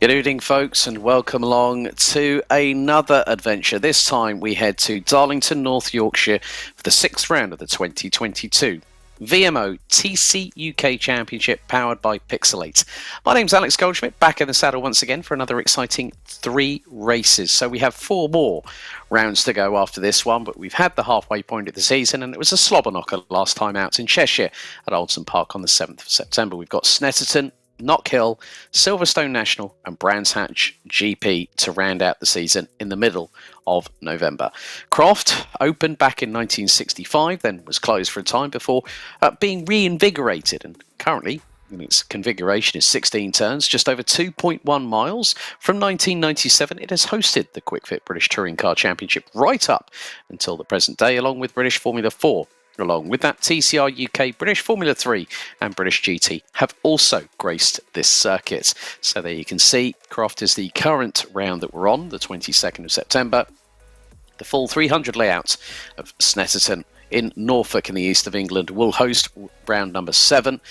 Good evening, folks, and welcome along to another adventure. This time we head to Darlington, North Yorkshire for the 6th round of the 2022 VMO TCUK Championship powered by Pixelate. My name's Alex Goldschmidt, back in the saddle once again for another exciting 3 races. So we have 4 more rounds to go after this one, but we've had the halfway point of the season, and it was a slobber knocker last time out in Cheshire at Oldson Park on the 7th of September. We've got Snetterton, Knockhill, Silverstone National and Brands Hatch GP to round out the season in the middle of November. Croft opened back in 1965, then was closed for a time before being reinvigorated, and currently its configuration is 16 turns, just over 2.1 miles. From 1997, it has hosted the QuickFit British Touring Car Championship right up until the present day, along with British Formula 4. Along with that, TCR UK, British Formula 3 and British GT have also graced this circuit. So there you can see, Croft is the current round that we're on, the 22nd of September. The full 300 layout of Snetterton in Norfolk in the east of England will host round number 7.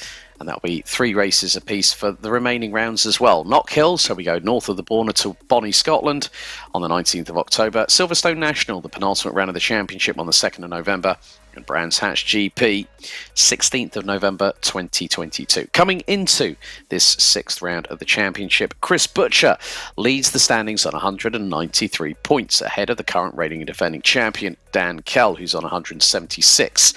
And that'll be 3 races apiece for the remaining rounds as well. Knockhill, so we go north of the border to Bonnie, Scotland on the 19th of October. Silverstone National, the penultimate round of the championship on the 2nd of November. And Brands Hatch GP, 16th of November 2022. Coming into this 6th round of the championship, Chris Butcher leads the standings on 193 points, ahead of the current reigning and defending champion, Dan Kell, who's on 176.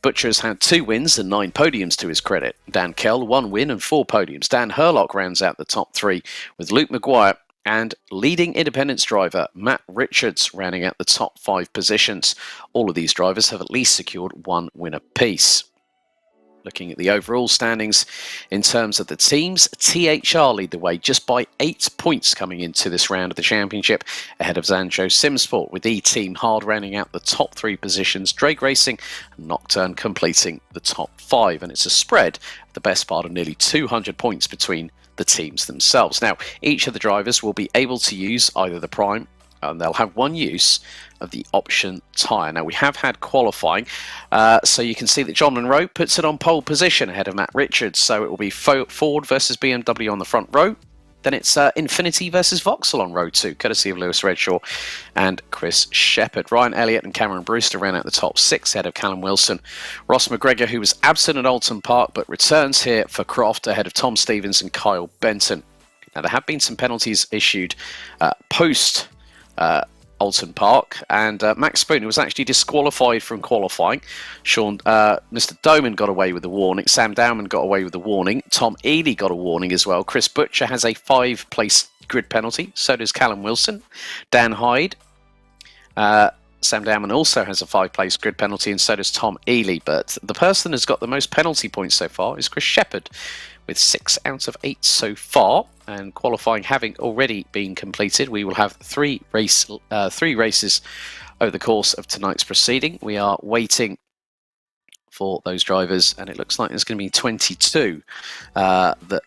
Butcher has had 2 wins and 9 podiums to his credit. Dan Kell, 1 win and 4 podiums. Dan Herlock rounds out the top 3 with Luke Maguire and leading independence driver Matt Richards rounding out the top 5 positions. All of these drivers have at least secured 1 win apiece. Looking at the overall standings in terms of the teams, THR lead the way just by 8 points coming into this round of the championship, ahead of Zanjo Simsport, with E-Team Hard rounding out the top 3 positions, Drake Racing and Nocturne completing the top 5. And it's a spread of the best part of nearly 200 points between the teams themselves. Now, each of the drivers will be able to use either the Prime, and they'll have 1 use of the option tyre. Now, we have had qualifying, so you can see that John Monroe puts it on pole position ahead of Matt Richards. So it will be Ford versus BMW on the front row. Then it's Infiniti versus Vauxhall on row 2, courtesy of Lewis Redshaw and Chris Shepherd. Ryan Elliott and Cameron Brewster ran out the top 6 ahead of Callum Wilson. Ross McGregor, who was absent at Oldton Park but returns here for Croft, ahead of Tom Stevens and Kyle Benton. Now, there have been some penalties issued post Oldton Park, and Max Spooner was actually disqualified from qualifying. Mr. Doman got away with the warning. Sam Dowman got away with the warning. Tom Ely got a warning as well. Chris Butcher has a 5-place grid penalty. So does Callum Wilson. Dan Hyde. Sam Dowman also has a 5-place grid penalty, and so does Tom Ely. But the person who's got the most penalty points so far is Chris Shepherd, with 6 out of 8 so far. And qualifying having already been completed, we will have 3 races over the course of tonight's proceeding. We are waiting for those drivers, and it looks like there's going to be 22 that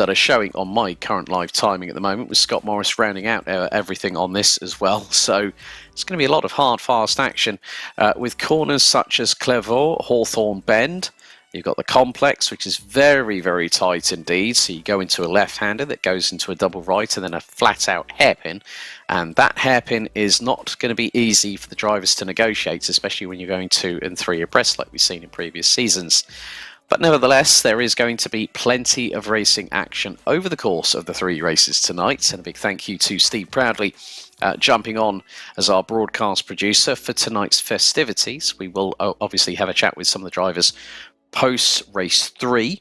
are showing on my current live timing at the moment, with Scott Morris rounding out everything on this as well. So it's going to be a lot of hard, fast action with corners such as Clervaux, Hawthorne Bend. You've got the complex, which is very, very tight indeed. So you go into a left-hander that goes into a double right and then a flat-out hairpin. And that hairpin is not going to be easy for the drivers to negotiate, especially when you're going 2 and 3 abreast like we've seen in previous seasons. But nevertheless, there is going to be plenty of racing action over the course of the 3 races tonight. And a big thank you to Steve Proudley jumping on as our broadcast producer for tonight's festivities. We will obviously have a chat with some of the drivers post race 3.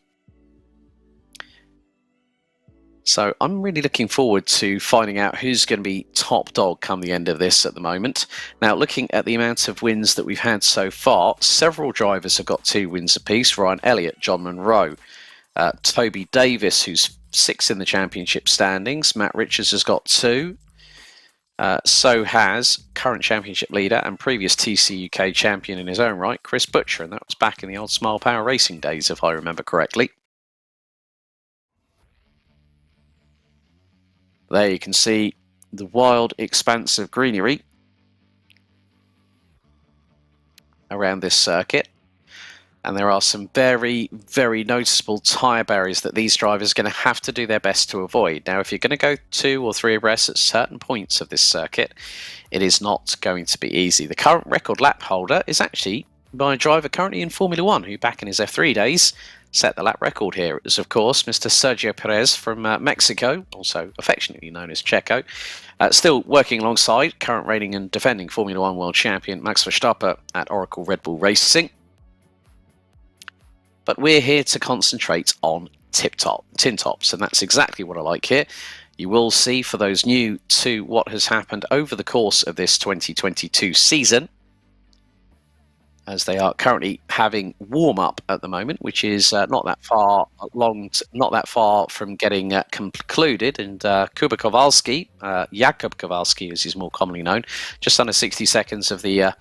So I'm really looking forward to finding out who's going to be top dog come the end of this at the moment. Now, looking at the amount of wins that we've had so far, several drivers have got 2 wins apiece. Ryan Elliott, John Monroe, Toby Davis, who's 6th in the championship standings. Matt Richards has got 2. So has current championship leader and previous TCUK champion in his own right, Chris Butcher, and that was back in the old Smile Power Racing days, if I remember correctly. There you can see the wild expanse of greenery around this circuit. And there are some very, very noticeable tyre barriers that these drivers are going to have to do their best to avoid. Now, if you're going to go 2 or 3 abreast at certain points of this circuit, it is not going to be easy. The current record lap holder is actually by a driver currently in Formula 1, who back in his F3 days set the lap record here. It was, of course, Mr. Sergio Perez from Mexico, also affectionately known as Checo, still working alongside current reigning and defending Formula 1 world champion Max Verstappen at Oracle Red Bull Racing. But we're here to concentrate on tin tops, and that's exactly what I like here. You will see, for those new to what has happened over the course of this 2022 season, as they are currently having warm-up at the moment, which is not that far from getting concluded. And Jakub Kowalski, as he's more commonly known, just under 60 seconds of the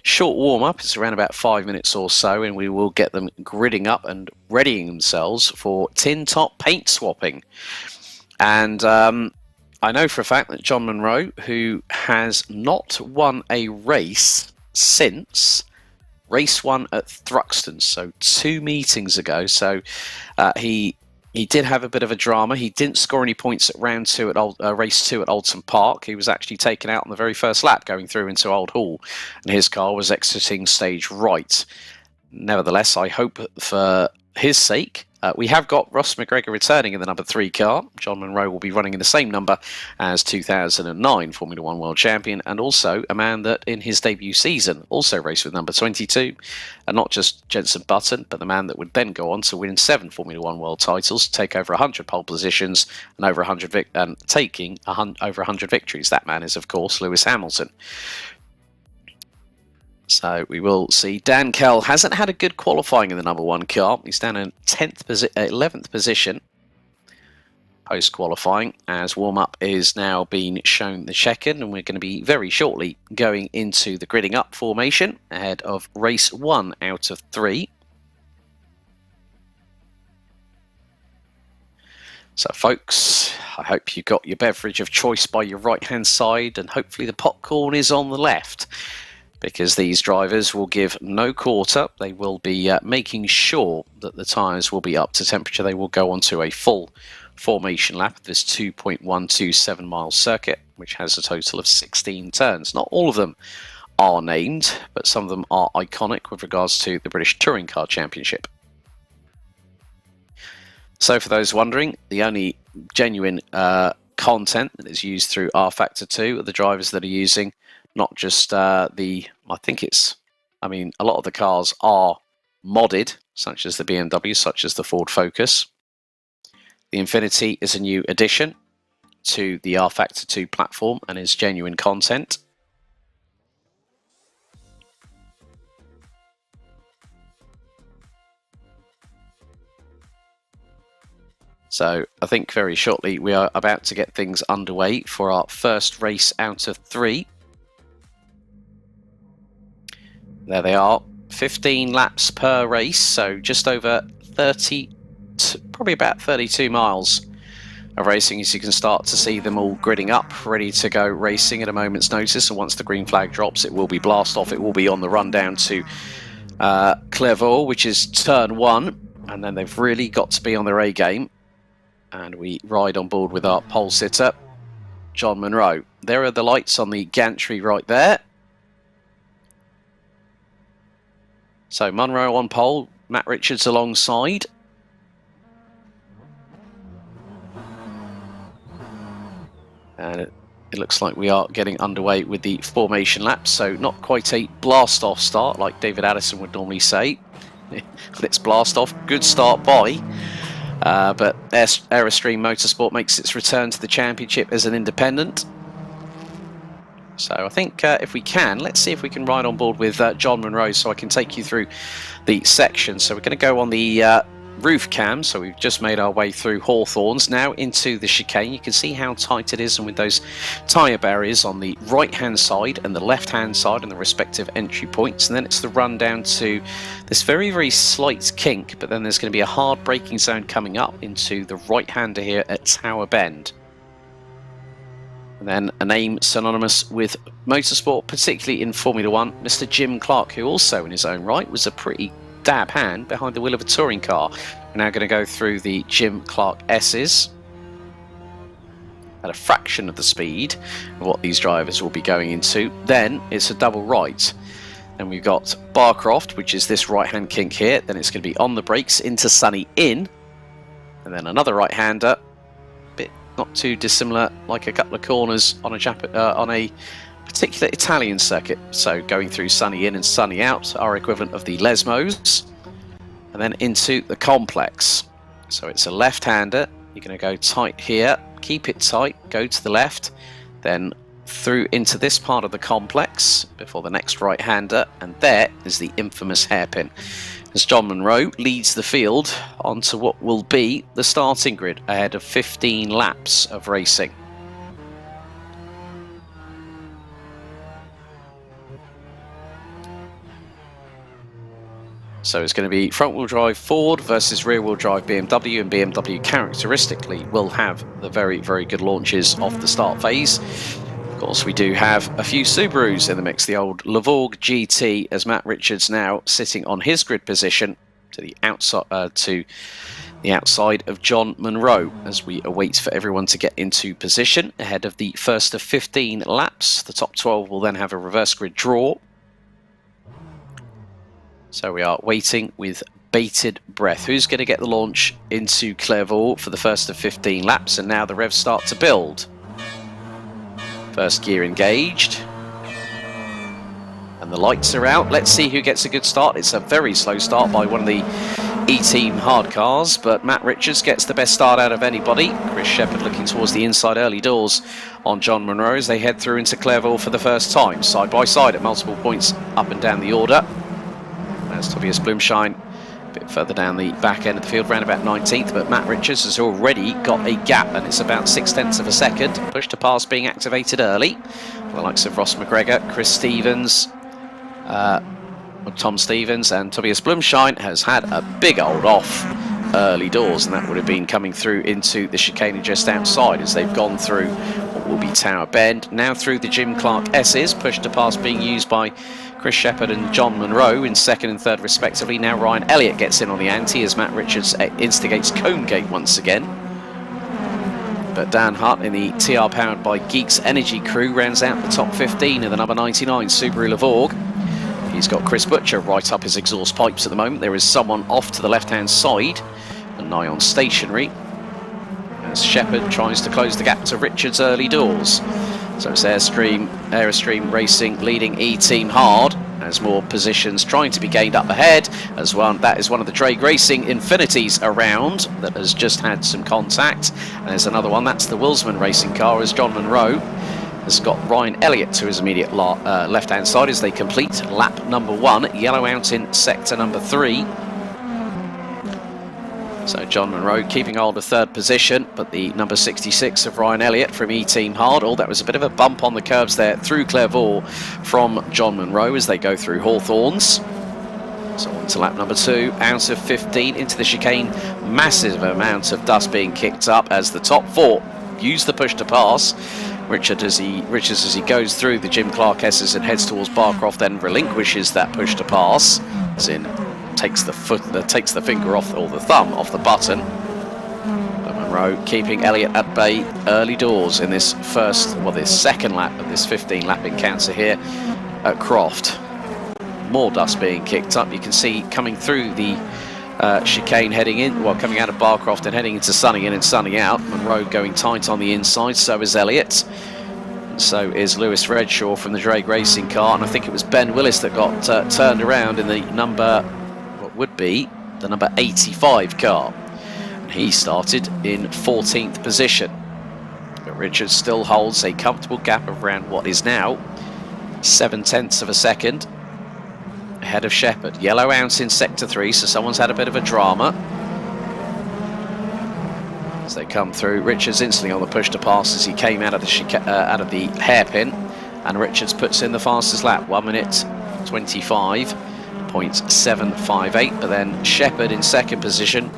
short warm-up. It's around about 5 minutes or so, and we will get them gridding up and readying themselves for tin top paint swapping. And I know for a fact that John Munro, who has not won a race since race 1 at Thruxton, so 2 meetings ago. So he did have a bit of a drama. He didn't score any points at round 2 at race 2 at Alton Park. He was actually taken out on the very first lap going through into Old Hall, and his car was exiting stage right. Nevertheless, I hope for his sake, we have got Ross McGregor returning in the number 3 car. John Munro will be running in the same number as 2009 Formula 1 world champion, and also a man that in his debut season also raced with number 22, and not just Jenson Button, but the man that would then go on to win 7 Formula 1 world titles, take over 100 pole positions and over 100 taking over 100 victories. That man is, of course, Lewis Hamilton. So we will see. Dan Kell hasn't had a good qualifying in the number 1 car. He's down in 11th position post-qualifying, as warm-up is now being shown the check-in, and we're going to be very shortly going into the gridding up formation ahead of race 1 out of 3. So folks, I hope you got your beverage of choice by your right-hand side, and hopefully the popcorn is on the left, because these drivers will give no quarter. They will be making sure that the tyres will be up to temperature. They will go onto a full formation lap of this 2.127 mile circuit, which has a total of 16 turns. Not all of them are named, but some of them are iconic with regards to the British Touring Car Championship. So for those wondering, the only genuine content that is used through R-Factor 2 are the drivers that are using not just a lot of the cars are modded, such as the BMW, such as the Ford Focus. The Infiniti is a new addition to the R-Factor 2 platform and is genuine content. So I think very shortly we are about to get things underway for our first race out of 3. There they are, 15 laps per race, so just over 30, probably about 32 miles of racing, as you can start to see them all gridding up, ready to go racing at a moment's notice. And once the green flag drops, it will be blast off. It will be on the run down to Clairvaux, which is turn 1, and then they've really got to be on their A game. And we ride on board with our pole sitter, John Munro. There are the lights on the gantry right there. So Munro on pole, Matt Richards alongside. And it looks like we are getting underway with the formation lap. So not quite a blast-off start like David Addison would normally say. Let's blast off. Good start by. But Aerostream Motorsport makes its return to the championship as an independent. So I think if we can, let's see if we can ride on board with John Munro so I can take you through the section. So we're going to go on the roof cam. So we've just made our way through Hawthorns, now into the chicane. You can see how tight it is, and with those tyre barriers on the right-hand side and the left-hand side and the respective entry points. And then it's the run down to this very, very slight kink, but then there's going to be a hard braking zone coming up into the right-hander here at Tower Bend. And then a name synonymous with motorsport, particularly in Formula 1, Mr. Jim Clark, who also in his own right was a pretty dab hand behind the wheel of a touring car. We're now going to go through the Jim Clark S's at a fraction of the speed of what these drivers will be going into. Then it's a double right. And we've got Croft, which is this right-hand kink here. Then it's going to be on the brakes into sunny in. And then another right-hander. Bit not too dissimilar, like a couple of corners on a particular Italian circuit. So going through sunny in and sunny out, our equivalent of the Lesmos. And then into the complex. So it's a left-hander. You're going to go tight here. Keep it tight, go to the left, then through into this part of the complex before the next right-hander, and there is the infamous hairpin. As John Munro leads the field onto what will be the starting grid ahead of 15 laps of racing. So it's going to be front-wheel drive Ford versus rear-wheel drive BMW, and BMW characteristically will have the very, very good launches off the start phase. Of course, we do have a few Subarus in the mix. The old Levorg GT, as Matt Richards now sitting on his grid position to the outside of John Munro, as we await for everyone to get into position ahead of the first of 15 laps. The top 12 will then have a reverse grid draw. So we are waiting with bated breath. Who's going to get the launch into Clairvaux for the first of 15 laps? And now the revs start to build. First gear engaged. And the lights are out. Let's see who gets a good start. It's a very slow start by one of the E-Team hard cars, but Matt Richards gets the best start out of anybody. Chris Shepherd looking towards the inside early doors on John Munro as they head through into Clairvaux for the first time. Side by side at multiple points up and down the order. There's Tobias Blumschein a bit further down the back end of the field, around about 19th, but Matt Richards has already got a gap, and it's about 0.6 of a second. Push to pass being activated early. The likes of Ross McGregor, Chris Stevens, Tom Stevens, and Tobias Blumschein has had a big old off early doors, and that would have been coming through into the chicane just outside as they've gone through what will be Tower Bend. Now through the Jim Clark S's, push to pass being used by Chris Shepherd and John Munro in second and third respectively. Now Ryan Elliott gets in on the ante as Matt Richards instigates Cone Gate once again. But Dan Hutt in the TR powered by Geeks Energy crew rounds out the top 15 of the number 99 Subaru Levorg. He's got Chris Butcher right up his exhaust pipes at the moment. There is someone off to the left-hand side and nigh on stationary as Shepherd tries to close the gap to Richards early doors. So it's Airstream Racing leading E-Team hard as more positions trying to be gained up ahead as well. That is one of the Drake Racing Infinities around that has just had some contact. And there's another one, that's the Wilsman Racing car as John Munro has got Ryan Elliott to his immediate left-hand side as they complete lap number 1. Yellow out in sector number 3. So John Munro keeping hold of third position, but the number 66 of Ryan Elliott from E-Team Hard. Oh, that was a bit of a bump on the curbs there through Clairvaux from John Munro as they go through Hawthorns. So on to lap number 2, out of 15 into the chicane. Massive amount of dust being kicked up as the top 4 use the push to pass. Richards as he goes through the Jim Clark S's and heads towards Croft, then relinquishes that push to pass. As in takes the finger off, or the thumb off the button. But Munro keeping Elliott at bay early doors in this second lap of this 15 lap encounter here at Croft. More dust being kicked up. You can see coming through the chicane coming out of Croft and heading into sunny in and sunny out. Munro going tight on the inside, so is Elliott. And so is Lewis Redshaw from the Drake Racing car, and I think it was Ben Willis that got turned around in the number 85 car. And he started in 14th position. But Richards still holds a comfortable gap of around what is now 0.7 of a second ahead of Shepherd. Yellow out in sector 3, so someone's had a bit of a drama as they come through. Richards instantly on the push to pass as he came out of the hairpin, and Richards puts in the fastest lap, 1 minute 25.758. But then Shepherd in second position,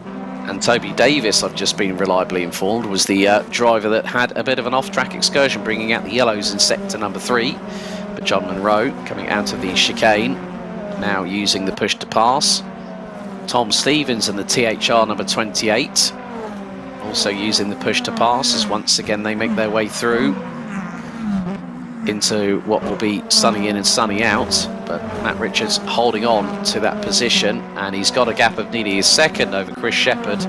and Toby Davis, I've just been reliably informed, was the driver that had a bit of an off-track excursion, bringing out the yellows in sector number 3. But John Munro coming out of the chicane now using the push to pass. Tom Stevens and the THR number 28 also using the push to pass as once again they make their way through into what will be sunny in and sunny out, but Matt Richards holding on to that position, and he's got a gap of nearly his second over Chris Shepherd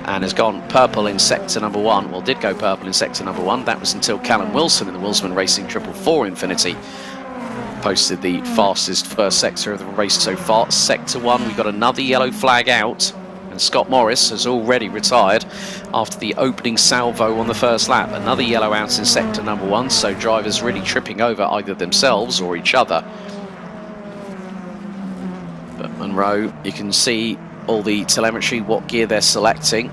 and has gone purple in sector number 1, well did go purple in sector number 1, that was until Callum Wilson in the Wilsman Racing 444 Infinity posted the fastest first sector of the race so far. Sector 1, we've got another yellow flag out, and Scott Morris has already retired after the opening salvo on the first lap. Another yellow out in sector number 1, so drivers really tripping over either themselves or each other. But Monroe, you can see all the telemetry, what gear they're selecting.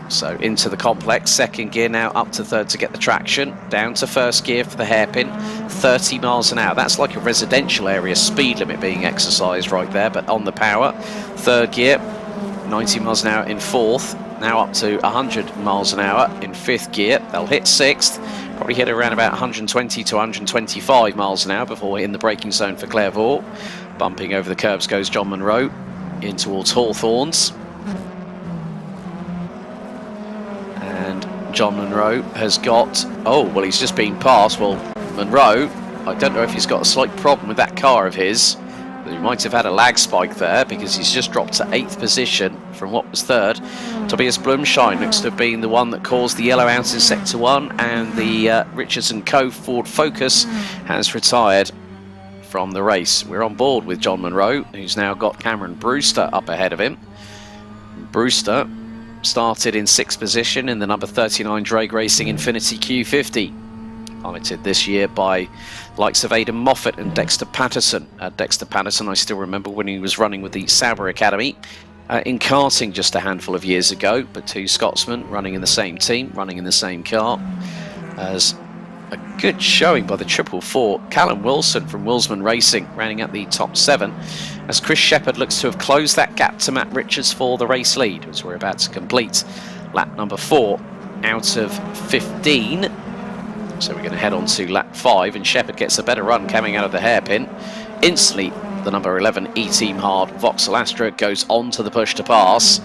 So into the complex, second gear now up to third to get the traction, down to first gear for the hairpin, 30 miles an hour. That's like a residential area speed limit being exercised right there, but on the power. Third gear, 90 miles an hour in fourth, now up to 100 miles an hour in fifth gear. They'll hit sixth, probably hit around about 120 to 125 miles an hour before hitting the braking zone for Clairvaux. Bumping over the curbs goes John Monroe in towards Hawthorns. And John Monroe has got, oh, well, he's just been passed. Well, Monroe, I don't know if he's got a slight problem with that car of his. He might have had a lag spike there because he's just dropped to 8th position from what was 3rd. Tobias Blumschein looks to have been the one that caused the yellow out in sector 1, and the Richards & Co Ford Focus has retired from the race. We're on board with John Monroe, who's now got Cameron Brewster up ahead of him. Brewster started in 6th position in the number 39 Drake Racing Infinity Q50. Piloted this year by the likes of Aidan Moffat and Dexter Patterson. Dexter Patterson, I still remember when he was running with the Sauber Academy in karting just a handful of years ago, but two Scotsmen running in the same team, running in the same car. As a good showing by the 444. Callum Wilson from Wilsman Racing rounding out the top 7, as Chris Shepherd looks to have closed that gap to Matt Richards for the race lead, as we're about to complete lap number 4 out of 15. So we're going to head on to lap 5, and Shepherd gets a better run coming out of the hairpin. Instantly, the number 11 E-Team Hard Vauxhall Astra goes on to the push to pass.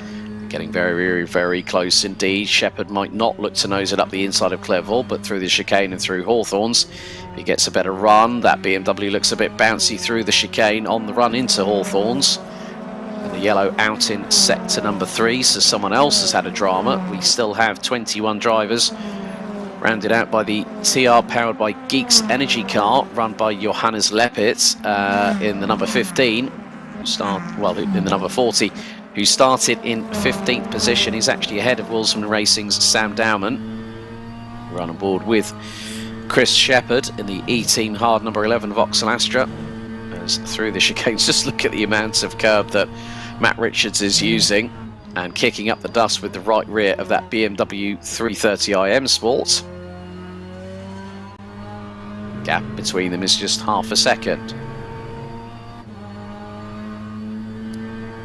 Getting very, very, very close indeed. Shepherd might not look to nose it up the inside of Clairvaux, but through the chicane and through Hawthorns, he gets a better run. That BMW looks a bit bouncy through the chicane on the run into Hawthorns. And the yellow out in sector number 3, so someone else has had a drama. We still have 21 drivers, rounded out by the TR powered by Geeks Energy car, run by Johannes Leppitz in the number 15, in the number 40, who started in 15th position. He's actually ahead of Wilsman Racing's Sam Dowman. We're on board with Chris Shepherd in the E-Team Hard number 11 Vauxhall Astra. As through the chicanes, just look at the amount of curb that Matt Richards is using, and kicking up the dust with the right rear of that BMW 330iM Sport. Gap between them is just half a second.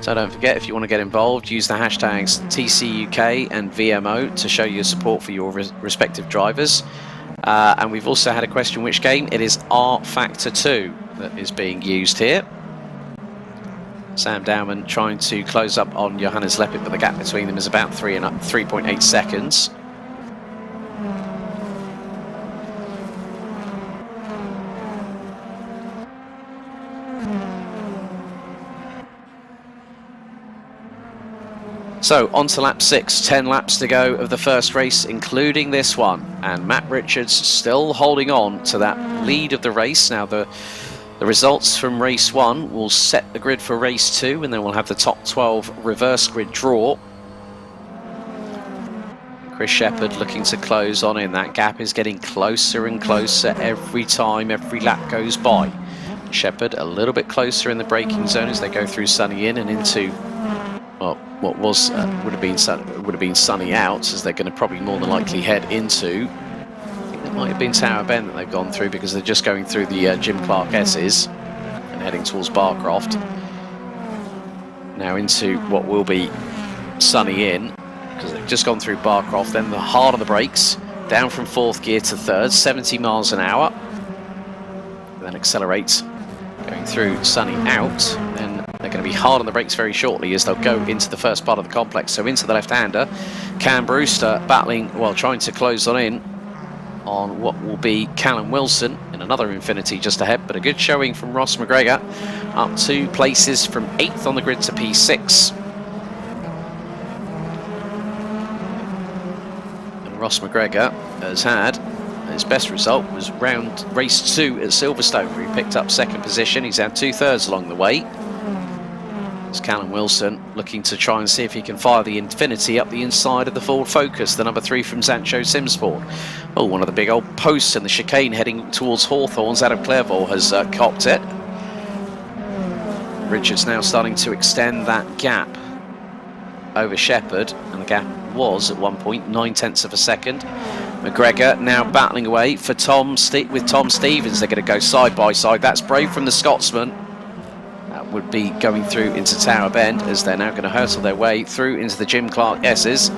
So don't forget, if you want to get involved, use the hashtags TCUK and VMO to show your support for your respective drivers. And we've also had a question, which game? It is R Factor 2 that is being used here. Sam Dowman trying to close up on Johannes Leppit, but the gap between them is about 3.8 seconds. So on to lap 6, 10 laps to go of the first race, including this one. And Matt Richards still holding on to that lead of the race. Now the results from race 1 will set the grid for race 2, and then we'll have the top 12 reverse grid draw. Chris Shepherd looking to close on in. That gap is getting closer and closer every time, every lap goes by. Shepherd a little bit closer in the braking zone as they go through Sunny In and into, well, what was would have been Sunny Out, as they're going to probably more than likely head into, I think it might have been Tower Bend that they've gone through, because they're just going through the Jim Clark S's and heading towards Barcroft. Now into what will be Sunny In, because they've just gone through Barcroft. Then the hard on the brakes, down from 4th gear to 3rd, 70 miles an hour. Then accelerates Going through Sunny out, then they're going to be hard on the brakes very shortly as they'll go into the first part of the complex. So into the left-hander, Cam Brewster battling while trying to close in on what will be Callum Wilson in another Infinity just ahead, but a good showing from Ross McGregor, up 2 places from 8th on the grid to P6. And Ross McGregor has had his best result was race 2 at Silverstone, where he picked up 2nd position. He's had 2/3 along the way. It's Callum Wilson looking to try and see if he can fire the Infinity up the inside of the Ford Focus, the number 3 from Sancho Simsport. Oh, one of the big old posts in the chicane heading towards Hawthorns. Adam Clairvaux has copped it. Richards now starting to extend that gap over Shepherd, and the gap was at one point 9/10 of a second. McGregor now battling away for Tom Stevens. They're going to go side by side. That's brave from the Scotsman. That would be going through into Tower Bend, as they're now going to hurtle their way through into the Jim Clark S's.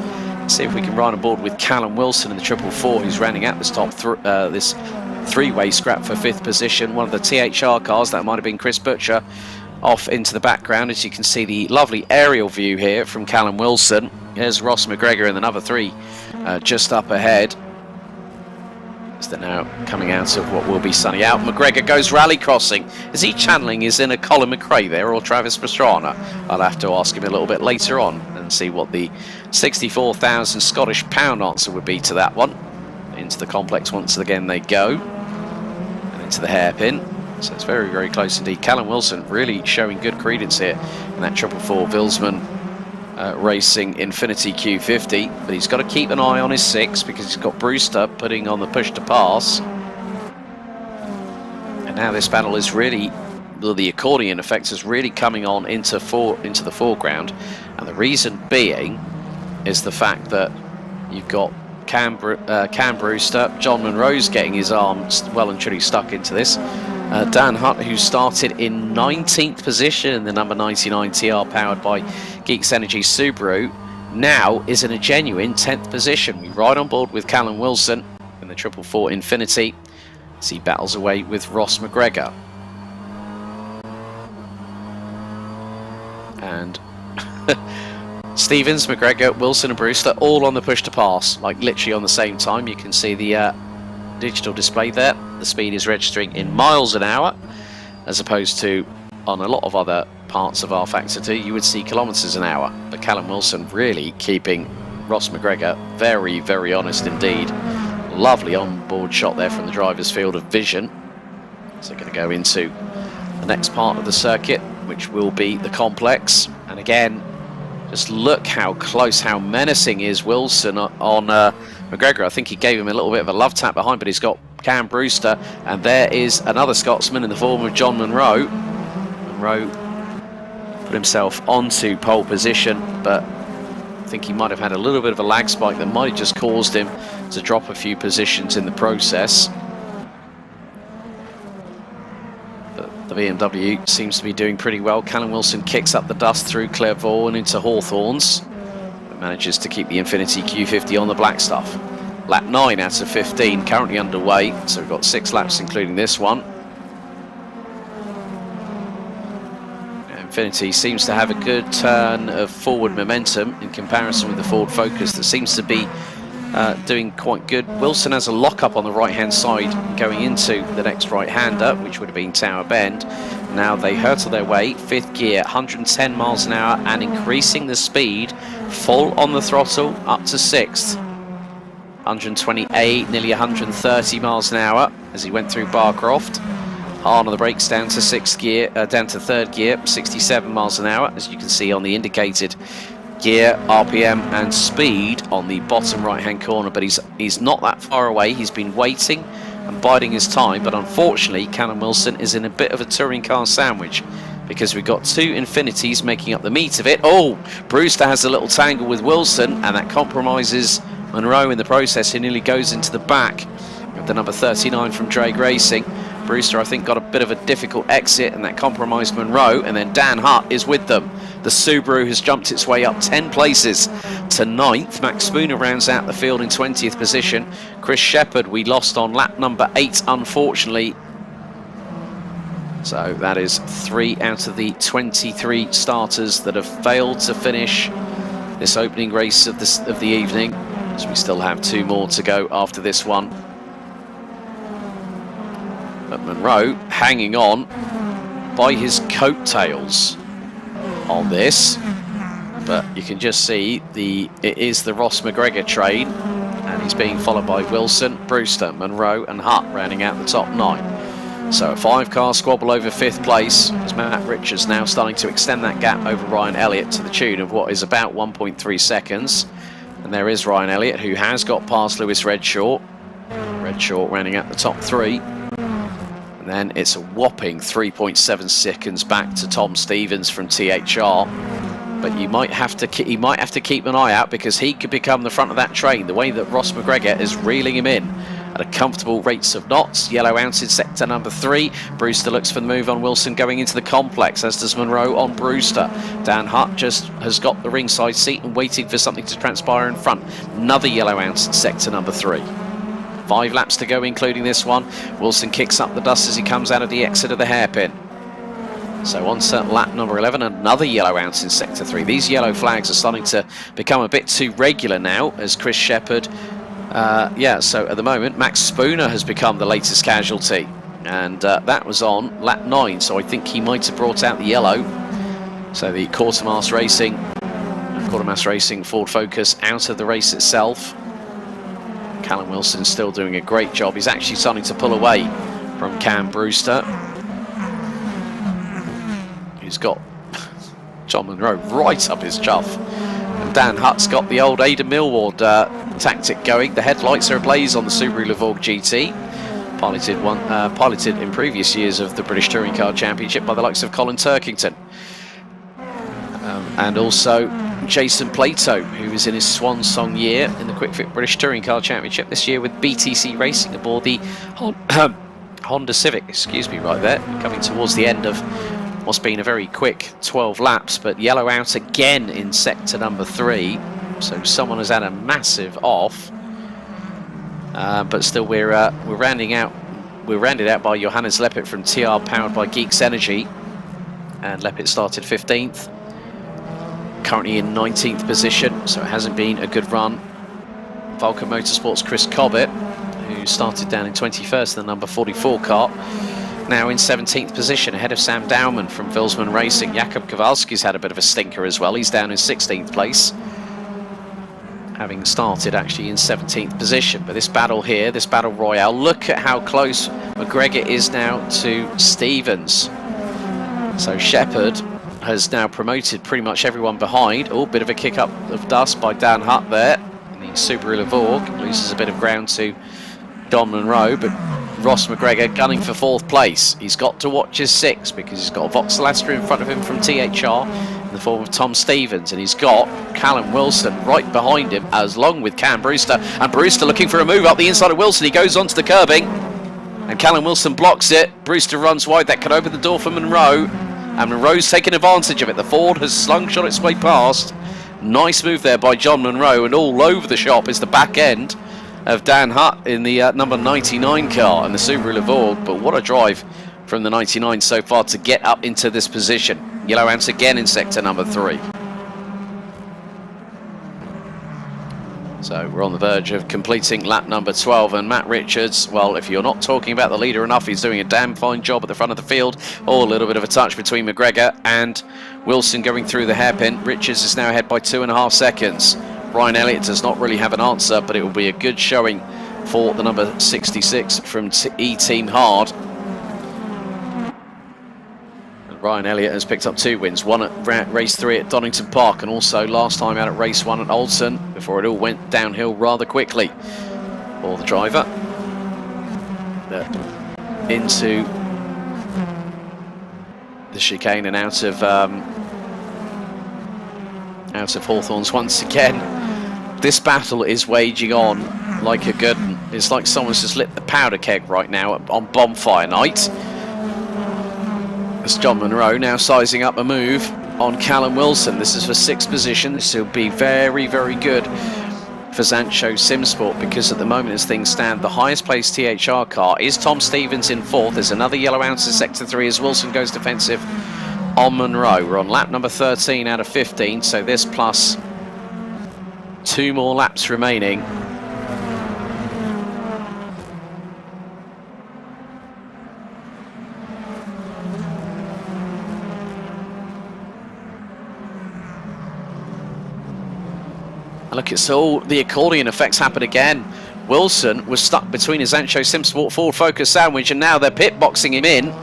See if we can ride on board with Callum Wilson in the 444, who's running at this top this 3-way scrap for 5th position. One of the THR cars, that might have been Chris Butcher, off into the background. As you can see, the lovely aerial view here from Callum Wilson. Here's Ross McGregor and the number 3 just up ahead, as they're now coming out of what will be Sunny out. McGregor goes rally crossing. Is he channeling his inner Colin McRae there, or Travis Pastrana? I'll have to ask him a little bit later on and see what the 64,000 Scottish pound answer would be to that one. Into the complex once again they go, and into the hairpin. So it's very, very close indeed. Callum Wilson really showing good credence here in that 444 Vilsman Racing Infinity Q50, but he's got to keep an eye on his 6, because he's got Brewster putting on the push to pass. And now this battle is really, the accordion effect is really coming on into the foreground, and the reason being is the fact that you've got Cam Brewster, John Munro's getting his arms well and truly stuck into this. Dan Hutt, who started in 19th position in the number 99 TR powered by Geeks Energy Subaru, now is in a genuine 10th position. We ride on board with Callum Wilson in the 444 Infinity as he battles away with Ross McGregor. And Stevens, McGregor, Wilson and Brewster all on the push to pass, like literally on the same time. You can see the digital display there. The speed is registering in miles an hour, as opposed to on a lot of other parts of R-Factor 2 you would see kilometres an hour. But Callum Wilson really keeping Ross McGregor very, very honest indeed. Lovely on-board shot there from the driver's field of vision. So they're going to go into the next part of the circuit, which will be the complex. And again, just look how close, how menacing is Wilson on McGregor. I think he gave him a little bit of a love tap behind, but he's got Cam Brewster, and there is another Scotsman in the form of John Munro. Munro put himself onto pole position, but I think he might have had a little bit of a lag spike that might have just caused him to drop a few positions in the process. But the BMW seems to be doing pretty well. Callum Wilson kicks up the dust through Clairvaux and into Hawthorns, but manages to keep the Infinity Q50 on the black stuff. Lap 9 out of 15 currently underway, so we've got 6 laps including this one. Infinity seems to have a good turn of forward momentum in comparison with the Ford Focus that seems to be doing quite good. Wilson has a lock-up on the right-hand side going into the next right-hander, which would have been Tower Bend. Now they hurtle their way, 5th gear, 110 miles an hour, and increasing the speed, full on the throttle, up to 6th. 128, nearly 130 miles an hour as he went through Croft. Hard on the brakes down to 6th gear, down to 3rd gear, 67 miles an hour, as you can see on the indicated gear, RPM and speed on the bottom right-hand corner. But he's not that far away. He's been waiting and biding his time, but unfortunately Callum Wilson is in a bit of a touring car sandwich, because we've got 2 Infinities making up the meat of it. Oh, Brewster has a little tangle with Wilson, and that compromises Munro in the process. He nearly goes into the back of the number 39 from Drake Racing. Brewster, I think, got a bit of a difficult exit, and that compromised Munro, and then Dan Hutt is with them. The Subaru has jumped its way up 10 places to 9th. Max Spooner rounds out the field in 20th position. Chris Shepherd we lost on lap number 8, unfortunately. So that is 3 out of the 23 starters that have failed to finish this opening race of the evening, as we still have 2 more to go after this one. But Monroe hanging on by his coattails on this, but you can just see it is the Ross McGregor train, and he's being followed by Wilson, Brewster, Monroe and Hutt rounding out the top 9. So a 5-car squabble over 5th place, as Matt Richards now starting to extend that gap over Ryan Elliott to the tune of what is about 1.3 seconds. And there is Ryan Elliott, who has got past Lewis Redshaw. Redshaw rounding out the top 3. And then it's a whopping 3.7 seconds back to Tom Stevens from THR. But he might have to keep an eye out, because he could become the front of that train, the way that Ross McGregor is reeling him in at a comfortable rates of knots. Yellow out in sector number 3. Brewster looks for the move on Wilson going into the complex, as does Monroe on Brewster. Dan Hutt just has got the ringside seat and waiting for something to transpire in front. Another yellow out in sector number 3. 5 laps to go, including this one. Wilson kicks up the dust as he comes out of the exit of the hairpin. So on to lap number 11, another yellow out in sector 3. These yellow flags are starting to become a bit too regular now, as Chris Shepherd, so at the moment Max Spooner has become the latest casualty, and that was on lap 9, so I think he might have brought out the yellow. So the Quartermass Racing Ford Focus out of the race itself. Callum Wilson still doing a great job. He's actually starting to pull away from Cam Brewster. He's got John Monroe right up his chuff. And Dan Hutt's got the old Aidan Millward tactic going. The headlights are ablaze on the Subaru Levorg GT. Piloted in previous years of the British Touring Car Championship by the likes of Colin Turkington. And also Jason Plato, who is in his swan song year in the Quick Fit British Touring Car Championship this year with BTC Racing aboard the Honda Civic, right there, coming towards the end of what's been a very quick 12 laps. But yellow out again in sector number 3, so someone has had a massive off, but still we're rounded out by Johannes Leppert from TR, powered by Geeks Energy, and Leppert started 15th. Currently in 19th position, so it hasn't been a good run. Vulcan Motorsports' Chris Cobbett, who started down in 21st in the number 44 car, now in 17th position, ahead of Sam Dowman from Vilsman Racing. Jakub Kowalski's had a bit of a stinker as well. He's down in 16th place, having started actually in 17th position. But this battle here, this battle royale, look at how close McGregor is now to Stevens. So Shepherd has now promoted pretty much everyone behind. Oh, bit of a kick up of dust by Dan Hutt there. And the Subaru Levorg loses a bit of ground to Don Monroe, but Ross McGregor gunning for 4th place. He's got to watch his 6, because he's got a Vauxhall Astra in front of him from THR in the form of Tom Stevens, and he's got Callum Wilson right behind him, as long with Cam Brewster. And Brewster looking for a move up the inside of Wilson. He goes onto the curbing, and Callum Wilson blocks it. Brewster runs wide. That could open the door for Monroe. And Monroe's taking advantage of it. The Ford has slungshot its way past. Nice move there by John Monroe, and all over the shop is the back end of Dan Hutt in the number 99 car and the Subaru Levorg. But what a drive from the 99 so far to get up into this position. Yellow ants again in sector number 3. So we're on the verge of completing lap number 12, and Matt Richards, well, if you're not talking about the leader enough, he's doing a damn fine job at the front of the field. Oh, a little bit of a touch between McGregor and Wilson going through the hairpin. Richards is now ahead by 2.5 seconds. Ryan Elliott does not really have an answer, but it will be a good showing for the number 66 from E-Team Hard. Ryan Elliott has picked up 2 wins, one at race 3 at Donington Park, and also last time out at race 1 at Oldton, before it all went downhill rather quickly for the driver. Into the chicane and out of Hawthorns once again. This battle is waging on like a good one. It's like someone's just lit the powder keg right now on bonfire night. It's John Monroe now sizing up a move on Callum Wilson. This is for 6th position. This will be very, very good for Sancho Simsport, because at the moment as things stand, the highest placed THR car is Tom Stevens in 4th. There's another yellow ounce in sector 3 as Wilson goes defensive on Monroe. We're on lap number 13 out of 15, so this plus 2 more laps remaining. Look, it's all the accordion effects happen again. Wilson was stuck between his Sancho Simsport Ford Focus sandwich, and now they're pit boxing him in.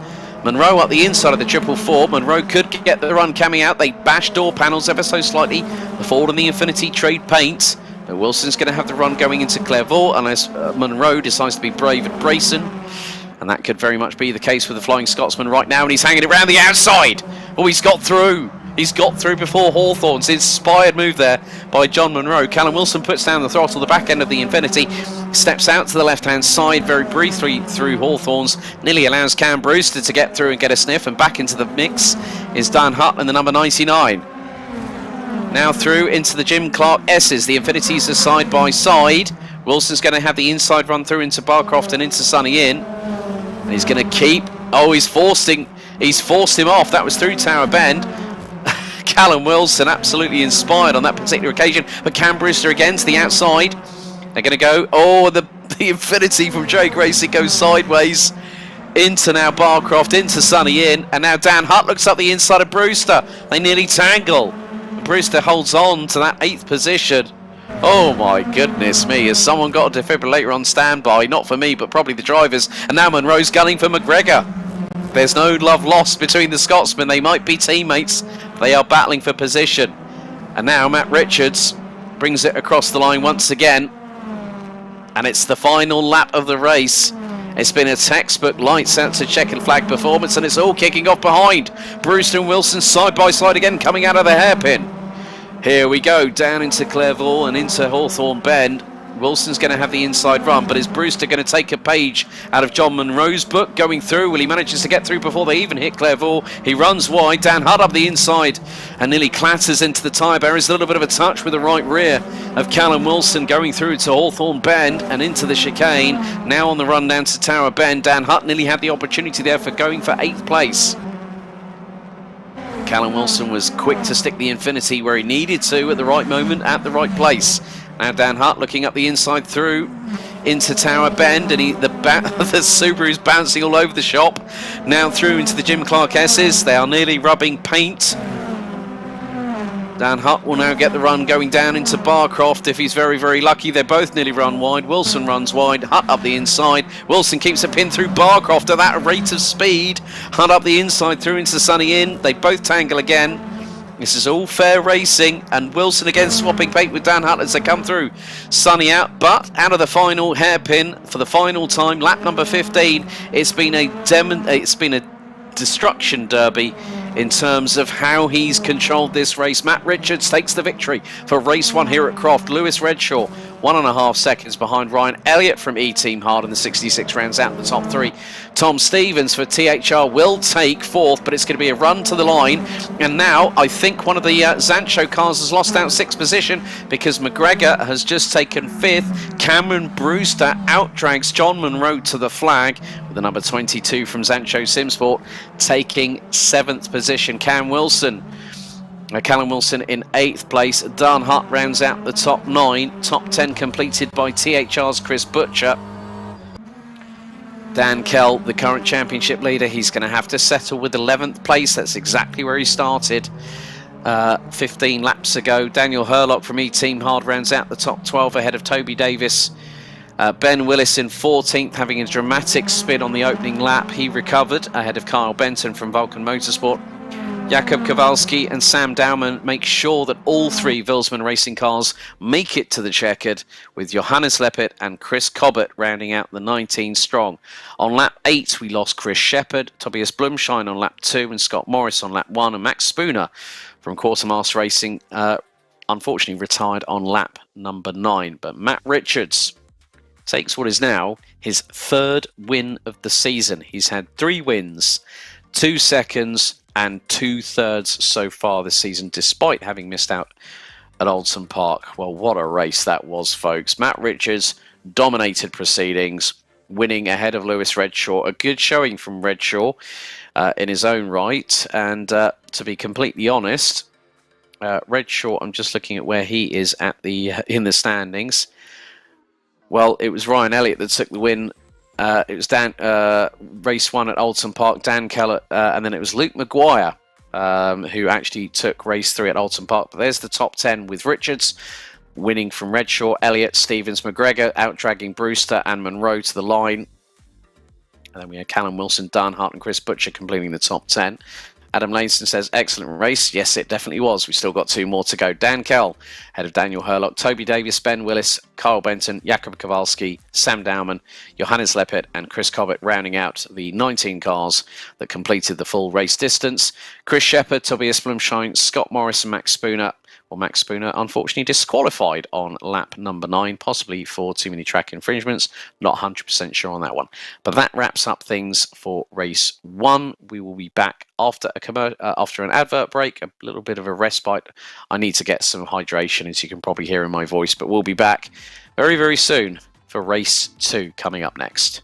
Monroe up the inside of the 444. Monroe could get the run coming out. They bash door panels ever so slightly. The Ford and the Infinity trade paint. But Wilson's going to have the run going into Clairvaux unless Monroe decides to be brave at Brayson. And that could very much be the case with the Flying Scotsman right now. And he's hanging around the outside. Oh, he's got through. He's got through before Hawthorne's inspired move there by John Monroe. Callum Wilson puts down the throttle, the back end of the Infinity, steps out to the left-hand side very briefly through Hawthorne's, nearly allows Cam Brewster to get through and get a sniff, and back into the mix is Dan Hutt in the number 99. Now through into the Jim Clark S's. The Infinities are side by side. Wilson's going to have the inside run through into Barcroft and into Sunny Inn. And he's going to keep... Oh, he's forced him off. That was through Tower Bend. Callum Wilson absolutely inspired on that particular occasion, but Cam Brewster again to the outside. They're going to go, oh, the Infinity from Drake Racing goes sideways into now Barcroft, into Sunny Inn, and now Dan Hutt looks up the inside of Brewster. They nearly tangle. Brewster holds on to that 8th position. Oh my goodness me, has someone got a defibrillator on standby? Not for me, but probably the drivers. And now Monroe's gunning for McGregor. There's no love lost between the Scotsmen. They might be teammates. They are battling for position. And now Matt Richards brings it across the line once again. And it's the final lap of the race. It's been a textbook lights out to checkered flag performance, and it's all kicking off behind. Brewster and Wilson side by side again, coming out of the hairpin. Here we go, down into Clairvaux and into Hawthorne Bend. Wilson's going to have the inside run, but is Brewster going to take a page out of John Monroe's book going through? Well, he manages to get through before they even hit Clairvaux. He runs wide, Dan Hutt up the inside and nearly clatters into the tyre barriers. A little bit of a touch with the right rear of Callum Wilson going through to Hawthorne Bend and into the chicane. Now on the run down to Tower Bend. Dan Hutt nearly had the opportunity there for going for 8th place. Callum Wilson was quick to stick the Infinity where he needed to at the right moment, at the right place. Now Dan Hutt looking up the inside through into Tower Bend, and the Subaru's bouncing all over the shop. Now through into the Jim Clark S's. They are nearly rubbing paint. Dan Hutt will now get the run going down into Barcroft if he's very, very lucky. They're both nearly run wide. Wilson runs wide, Hutt up the inside. Wilson keeps a pin through Barcroft at that rate of speed. Hutt up the inside through into Sunny Inn. They both tangle again. This is all fair racing, and Wilson again swapping paint with Dan Hutt as they come through. Sunny out, but out of the final hairpin for the final time, lap number 15. It's been a destruction derby in terms of how he's controlled this race. Matt Richards takes the victory for race 1 here at Croft. Lewis Redshaw 1.5 seconds behind Ryan Elliott from E-Team Hard in the 66 rounds out in the top 3. Tom Stevens for THR will take 4th, but it's going to be a run to the line. And now I think one of the Sancho cars has lost out 6th position because McGregor has just taken 5th. Cameron Brewster outdrags John Monroe to the flag with the number 22 from Sancho Simsport taking 7th position. Callum Wilson in 8th place. Dan Hutt rounds out the top 9. Top 10 completed by THR's Chris Butcher. Dan Kell, the current championship leader, he's going to have to settle with 11th place. That's exactly where he started 15 laps ago. Daniel Hurlock from E-Team Hard rounds out the top 12 ahead of Toby Davis. Ben Willis in 14th, having a dramatic spin on the opening lap. He recovered ahead of Kyle Benton from Vulcan Motorsport. Jakob Kowalski and Sam Dowman make sure that all 3 Vilsman racing cars make it to the checkered, with Johannes Leppert and Chris Cobbett rounding out the 19 strong. On lap 8 we lost Chris Shepherd, Tobias Blumschein on lap 2 and Scott Morris on lap 1, and Max Spooner from Quartermaster Racing unfortunately retired on lap number 9. But Matt Richards takes what is now his 3rd win of the season. He's had 3 wins, 2 seconds and 2/3 so far this season, despite having missed out at Oldham Park. Well, what a race that was, folks. Matt Richards dominated proceedings, winning ahead of Lewis Redshaw. A good showing from Redshaw in his own right. And to be completely honest, Redshaw, I'm just looking at where he is at in the standings. Well, it was Ryan Elliott that took the win. It was race 1 at Oldham Park, Dan Keller, and then it was Luke Maguire who actually took race 3 at Oldham Park. But there's the top 10 with Richards winning from Redshaw, Elliott, Stevens, McGregor out-dragging Brewster and Monroe to the line. And then we had Callum Wilson, Dan Hart and Chris Butcher completing the top 10. Adam Langston says, excellent race. Yes, it definitely was. We've still got 2 more to go. Dan Kell, ahead of Daniel Hurlock, Toby Davis, Ben Willis, Kyle Benton, Jakub Kowalski, Sam Dowman, Johannes Leppert and Chris Cobbett rounding out the 19 cars that completed the full race distance. Chris Shepherd, Tobias Blumschein, Scott Morris and Max Spooner. Well, Max Spooner unfortunately disqualified on lap number 9, possibly for too many track infringements. Not 100% sure on that one. But that wraps up things for race 1. We will be back after an advert break, a little bit of a respite. I need to get some hydration, as you can probably hear in my voice, but we'll be back very, very soon for race 2 coming up next.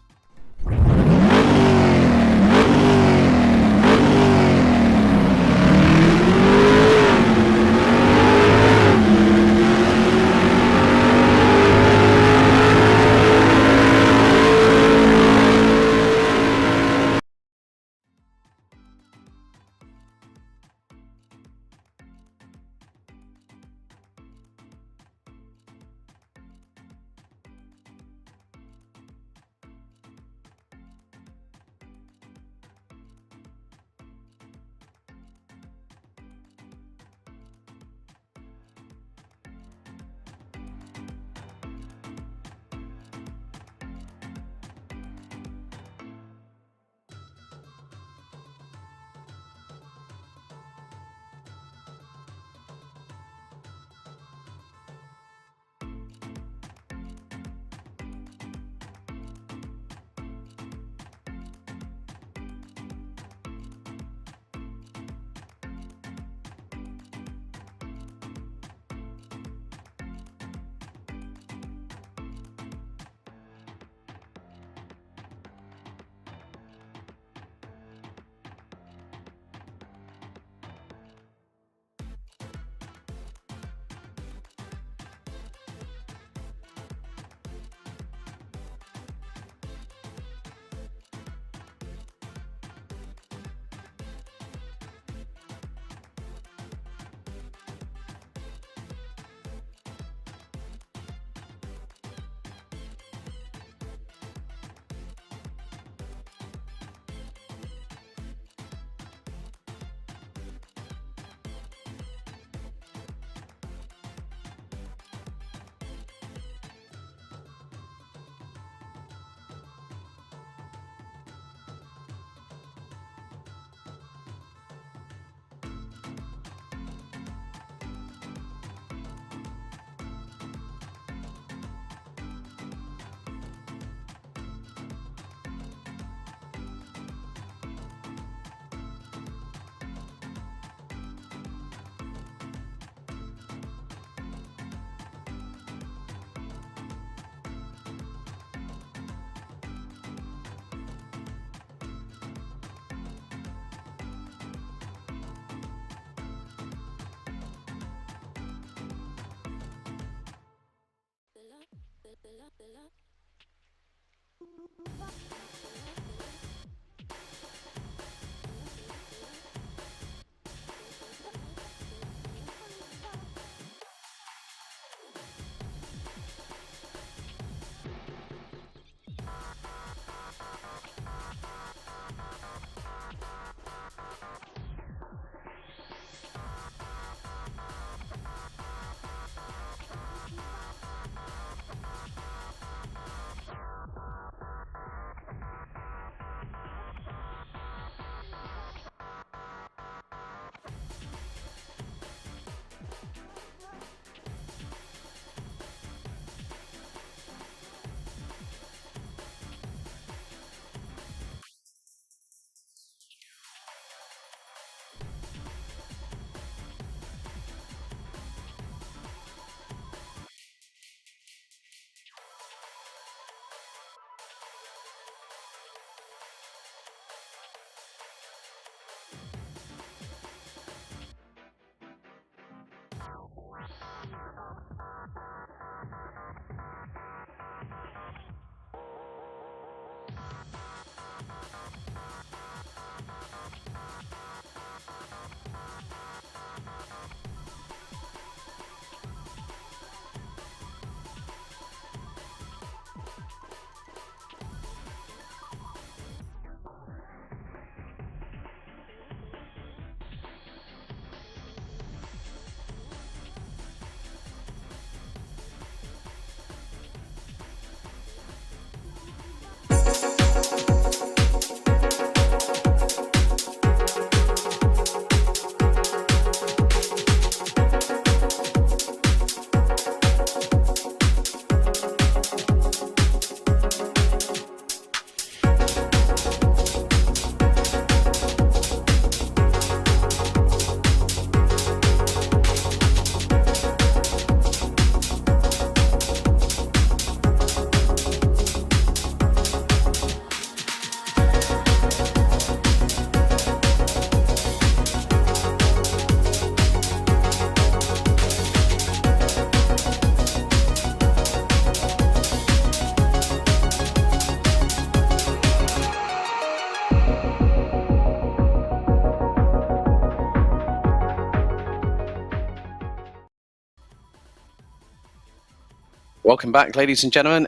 Welcome back, ladies and gentlemen.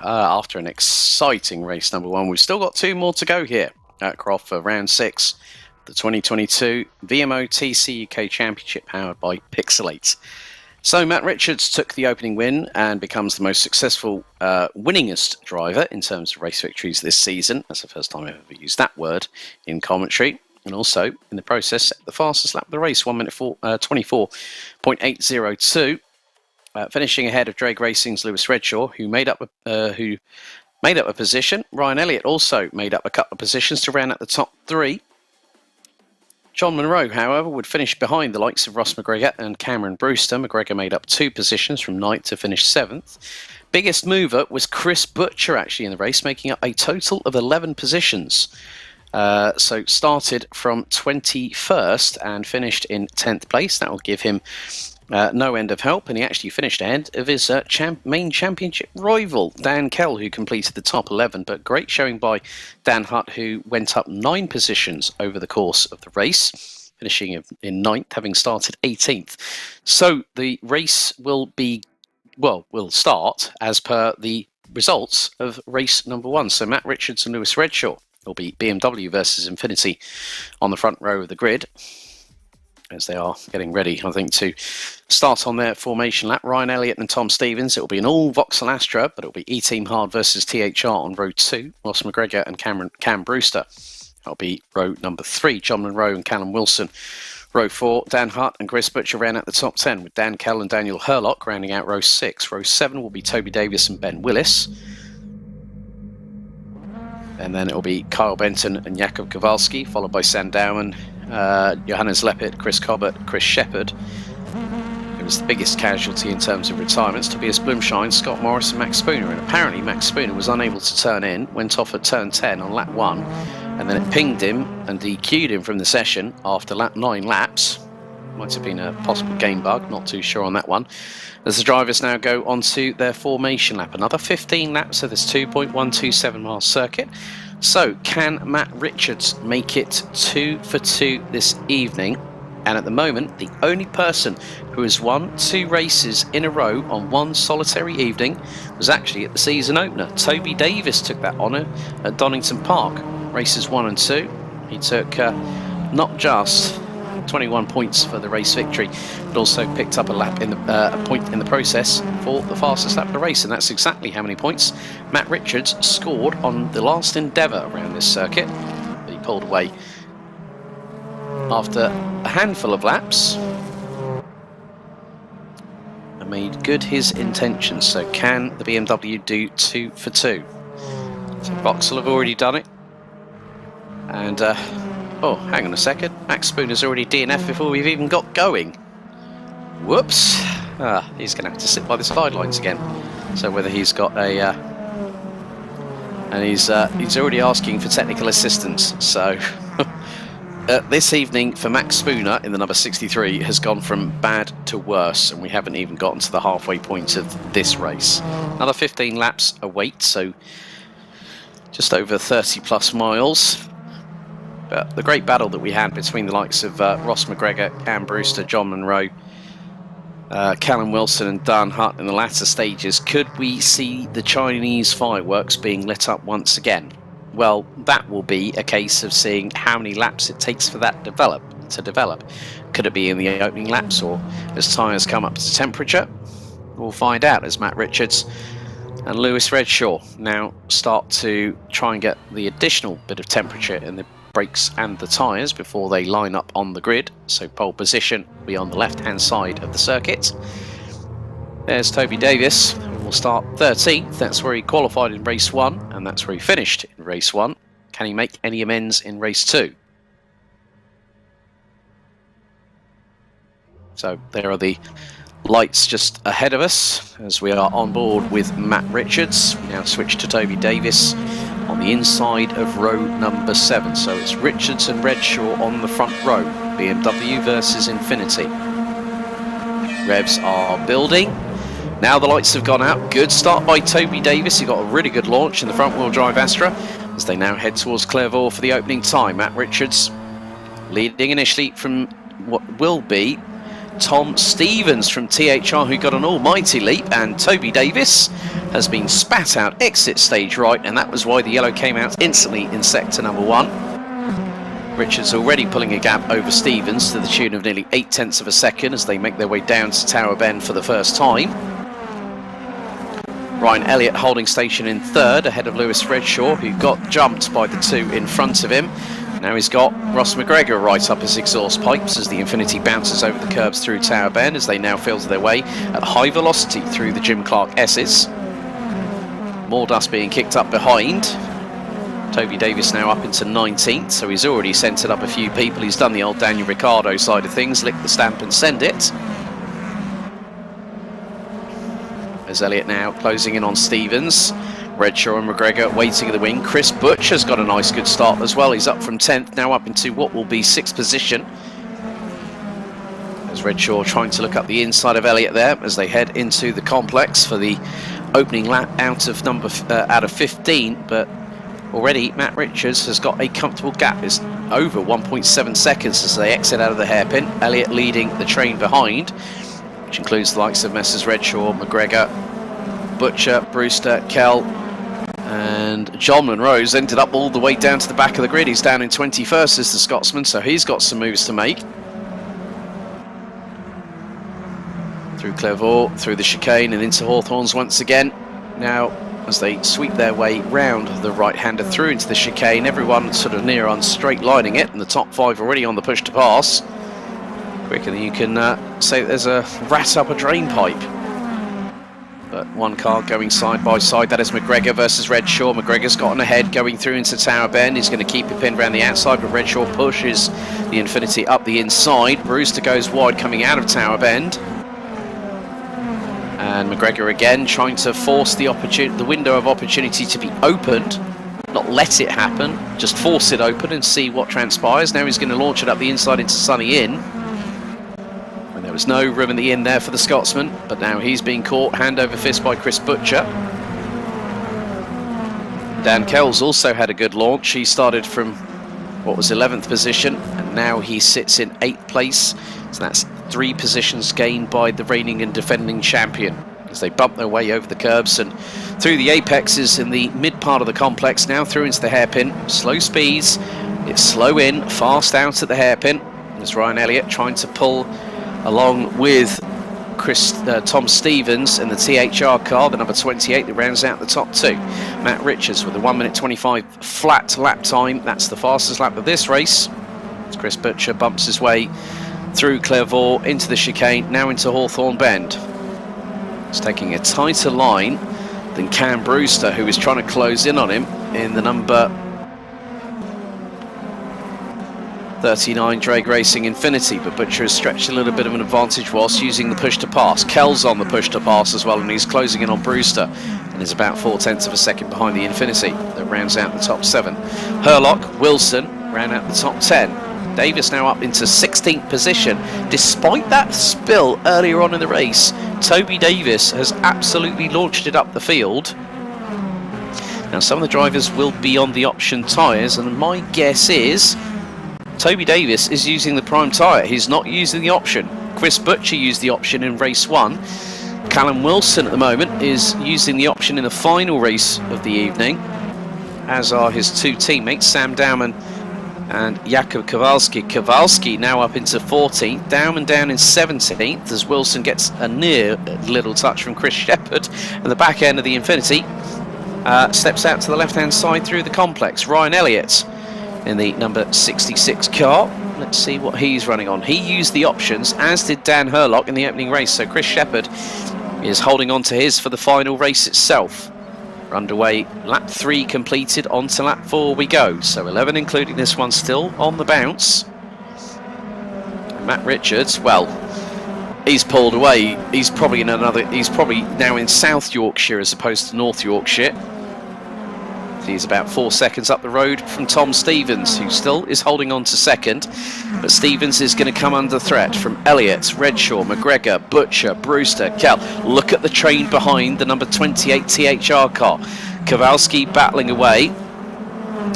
After an exciting race number one, we've still got two more to go here at Croft for round 6, the 2022 VMO TCUK Championship powered by Pixelate. So Matt Richards took the opening win and becomes the most successful winningest driver in terms of race victories this season. That's the first time I've ever used that word in commentary. And also, in the process, set the fastest lap of the race, 1 minute 24.802. Finishing ahead of Drake Racing's Lewis Redshaw, who made up a position. Ryan Elliott also made up a couple of positions to round out the top 3. John Munro, however, would finish behind the likes of Ross McGregor and Cameron Brewster. McGregor made up 2 positions from 9th to finish 7th. Biggest mover was Chris Butcher, actually, in the race, making up a total of 11 positions. So started from 21st and finished in 10th place. That will give him no end of help, and he actually finished ahead of his main championship rival, Dan Kell, who completed the top 11. But great showing by Dan Hutt, who went up 9 positions over the course of the race, finishing in 9th, having started 18th. So the race will start as per the results of race number 1. So Matt Richards and Lewis Redshaw will be BMW versus Infinity on the front row of the grid, as they are getting ready, I think, to start on their formation lap. Ryan Elliott and Tom Stevens. It will be an all Vauxhall Astra, but it will be E-Team Hard versus THR on row 2. Ross McGregor and Cam Brewster. That'll be row number 3. John Munro and Callum Wilson. Row 4, Dan Hutt and Chris Butcher ran out the top 10, with Dan Kell and Daniel Hurlock rounding out row 6. Row 7 will be Toby Davis and Ben Willis. And then it will be Kyle Benton and Jakub Kowalski, followed by Sandauman, Johannes Leppert, Chris Cobbett, Chris Shepherd. It was the biggest casualty in terms of retirements. Tobias Blumschein, Scott Morris and Max Spooner. And apparently Max Spooner was unable to turn in, went off at turn 10 on lap 1, and then it pinged him and DQ'd him from the session after 9 laps. Might have been a possible game bug, not too sure on that one. As the drivers now go onto their formation lap, another 15 laps of this 2.127 mile circuit. So can Matt Richards make it 2 for 2 this evening? And at the moment, the only person who has won 2 races in a row on one solitary evening was actually at the season opener. Toby Davis took that honour at Donington Park. Races 1 and 2. He took not just 21 points for the race victory, but also picked up a point in the process for the fastest lap of the race, and that's exactly how many points Matt Richards scored on the last endeavour around this circuit. He pulled away after a handful of laps and made good his intentions. So can the BMW do 2 for 2? So Vauxhall have already done it, and oh, hang on a second. Max Spooner's already DNF before we've even got going. Whoops. He's going to have to sit by the sidelines again. So whether he's got a... and he's already asking for technical assistance. So this evening for Max Spooner in the number 63 has gone from bad to worse. And we haven't even gotten to the halfway point of this race. Another 15 laps await. So just over 30 plus miles. But the great battle that we had between the likes of Ross McGregor, Cam Brewster, John Munro, Callum Wilson and Dan Hutt in the latter stages, could we see the Chinese fireworks being lit up once again? Well, that will be a case of seeing how many laps it takes for that to develop. Could it be in the opening laps or as tyres come up to temperature? We'll find out as Matt Richards and Lewis Redshaw now start to try and get the additional bit of temperature in the brakes and the tyres before they line up on the grid. So pole position will be on the left hand side of the circuit. There's Toby Davis, who will start 13th. That's where he qualified in race 1, and that's where he finished in race 1. Can he make any amends in race 2? So there are the lights just ahead of us as we are on board with Matt Richards. We now switch to Toby Davis on the inside of row number 7. So it's Richards and Redshaw on the front row. BMW versus Infinity. Revs are building. Now the lights have gone out. Good start by Toby Davis. He got a really good launch in the front wheel drive Astra as they now head towards Clairvaux for the opening time. Matt Richards leading initially from what will be Tom Stevens from THR, who got an almighty leap, and Toby Davis has been spat out exit stage right, and that was why the yellow came out instantly in sector number 1. Richards already pulling a gap over Stevens to the tune of nearly 0.8 of a second as they make their way down to Tower Bend for the first time. Ryan Elliott holding station in 3rd ahead of Lewis Redshaw, who got jumped by the 2 in front of him. Now he's got Ross McGregor right up his exhaust pipes as the Infinity bounces over the curbs through Tower Bend as they now filter their way at high velocity through the Jim Clark S's. More dust being kicked up behind. Toby Davis now up into 19th, so he's already centred up a few people. He's done the old Daniel Ricciardo side of things, lick the stamp and send it. As Elliott now closing in on Stevens. Redshaw and McGregor waiting in the wing. Chris Butcher's got a nice good start as well. He's up from 10th, now up into what will be 6th position. As Redshaw trying to look up the inside of Elliott there as they head into the complex for the opening lap out of 15, but already Matt Richards has got a comfortable gap. It's over 1.7 seconds as they exit out of the hairpin. Elliott leading the train behind, which includes the likes of Messrs Redshaw, McGregor, Butcher, Brewster, Kell, and John Monroe's ended up all the way down to the back of the grid. He's down in 21st as the Scotsman, so he's got some moves to make. Through Clairvaux, through the chicane and into Hawthorns once again. Now, as they sweep their way round the right-hander through into the chicane, everyone sort of near on straight lining it, and the top 5 already on the push to pass. Quicker than you can say that there's a rat up a drain pipe. But one car going side by side, that is McGregor versus Redshaw. McGregor's gotten ahead going through into Tower Bend. He's going to keep it pinned around the outside, but Redshaw pushes the Infinity up the inside. Brewster goes wide coming out of Tower Bend. And McGregor again trying to force the window of opportunity to be opened. Not let it happen, just force it open and see what transpires. Now he's going to launch it up the inside into Sunny Inn. There was no room in the inn there for the Scotsman, but now he's being caught hand over fist by Chris Butcher. Dan Kells also had a good launch. He started from what was 11th position, and now he sits in 8th place. So that's 3 positions gained by the reigning and defending champion as they bump their way over the curbs and through the apexes in the mid part of the complex, now through into the hairpin. Slow speeds, it's slow in, fast out at the hairpin. There's Ryan Elliott trying to pull along with Tom Stevens in the THR car, the number 28 that rounds out the top 2. Matt Richards with a 1:25 flat lap time. That's the fastest lap of this race. As Chris Butcher bumps his way through Clairvaux into the chicane, now into Hawthorne Bend. He's taking a tighter line than Cam Brewster, who is trying to close in on him in the number 39 Drag Racing Infinity, but Butcher has stretched a little bit of an advantage whilst using the push to pass. Kell's on the push to pass as well, and he's closing in on Brewster and is about 0.4 of a second behind the Infinity that rounds out the top 7. Herlock, Wilson round out the top 10. Davis now up into 16th position. Despite that spill earlier on in the race, Toby Davis has absolutely launched it up the field. Now some of the drivers will be on the option tyres, and my guess is Toby Davis is using the prime tyre. He's not using the option. Chris Butcher used the option in race 1. Callum Wilson at the moment is using the option in the final race of the evening, as are his 2 teammates, Sam Dowman and Jakub Kowalski. Kowalski now up into 14th, Dowman down in 17th as Wilson gets a near little touch from Chris Shepherd, and the back end of the Infinity steps out to the left-hand side through the complex. Ryan Elliott in the number 66 car. Let's see what he's running on. He used the options, as did Dan Herlock in the opening race, so Chris Shepherd is holding on to his for the final race itself. We're underway, lap 3 completed, on to lap 4 we go, so 11 including this one still on the bounce. And Matt Richards, well, he's pulled away. He's probably now in South Yorkshire as opposed to North Yorkshire. He's about 4 seconds up the road from Tom Stevens, who still is holding on to 2nd. But Stevens is going to come under threat from Elliott, Redshaw, McGregor, Butcher, Brewster, Kell. Look at the train behind the number 28 THR car. Kowalski battling away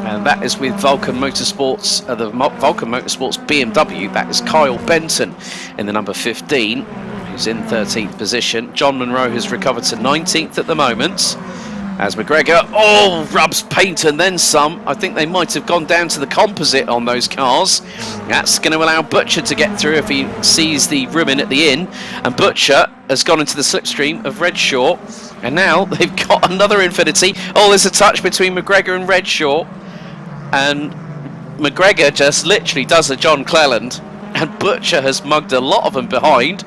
And that is with Vulcan Motorsports, the Vulcan Motorsports BMW. That is Kyle Benton in the number 15, who's in 13th position. John Munro has recovered to 19th at the moment. As McGregor, rubs paint and then some. I think they might have gone down to the composite on those cars. That's going to allow Butcher to get through if he sees the room in at the inn. And Butcher has gone into the slipstream of Redshaw. And now they've got another Infinity. There's a touch between McGregor and Redshaw. And McGregor just literally does a John Cleland. And Butcher has mugged a lot of them behind.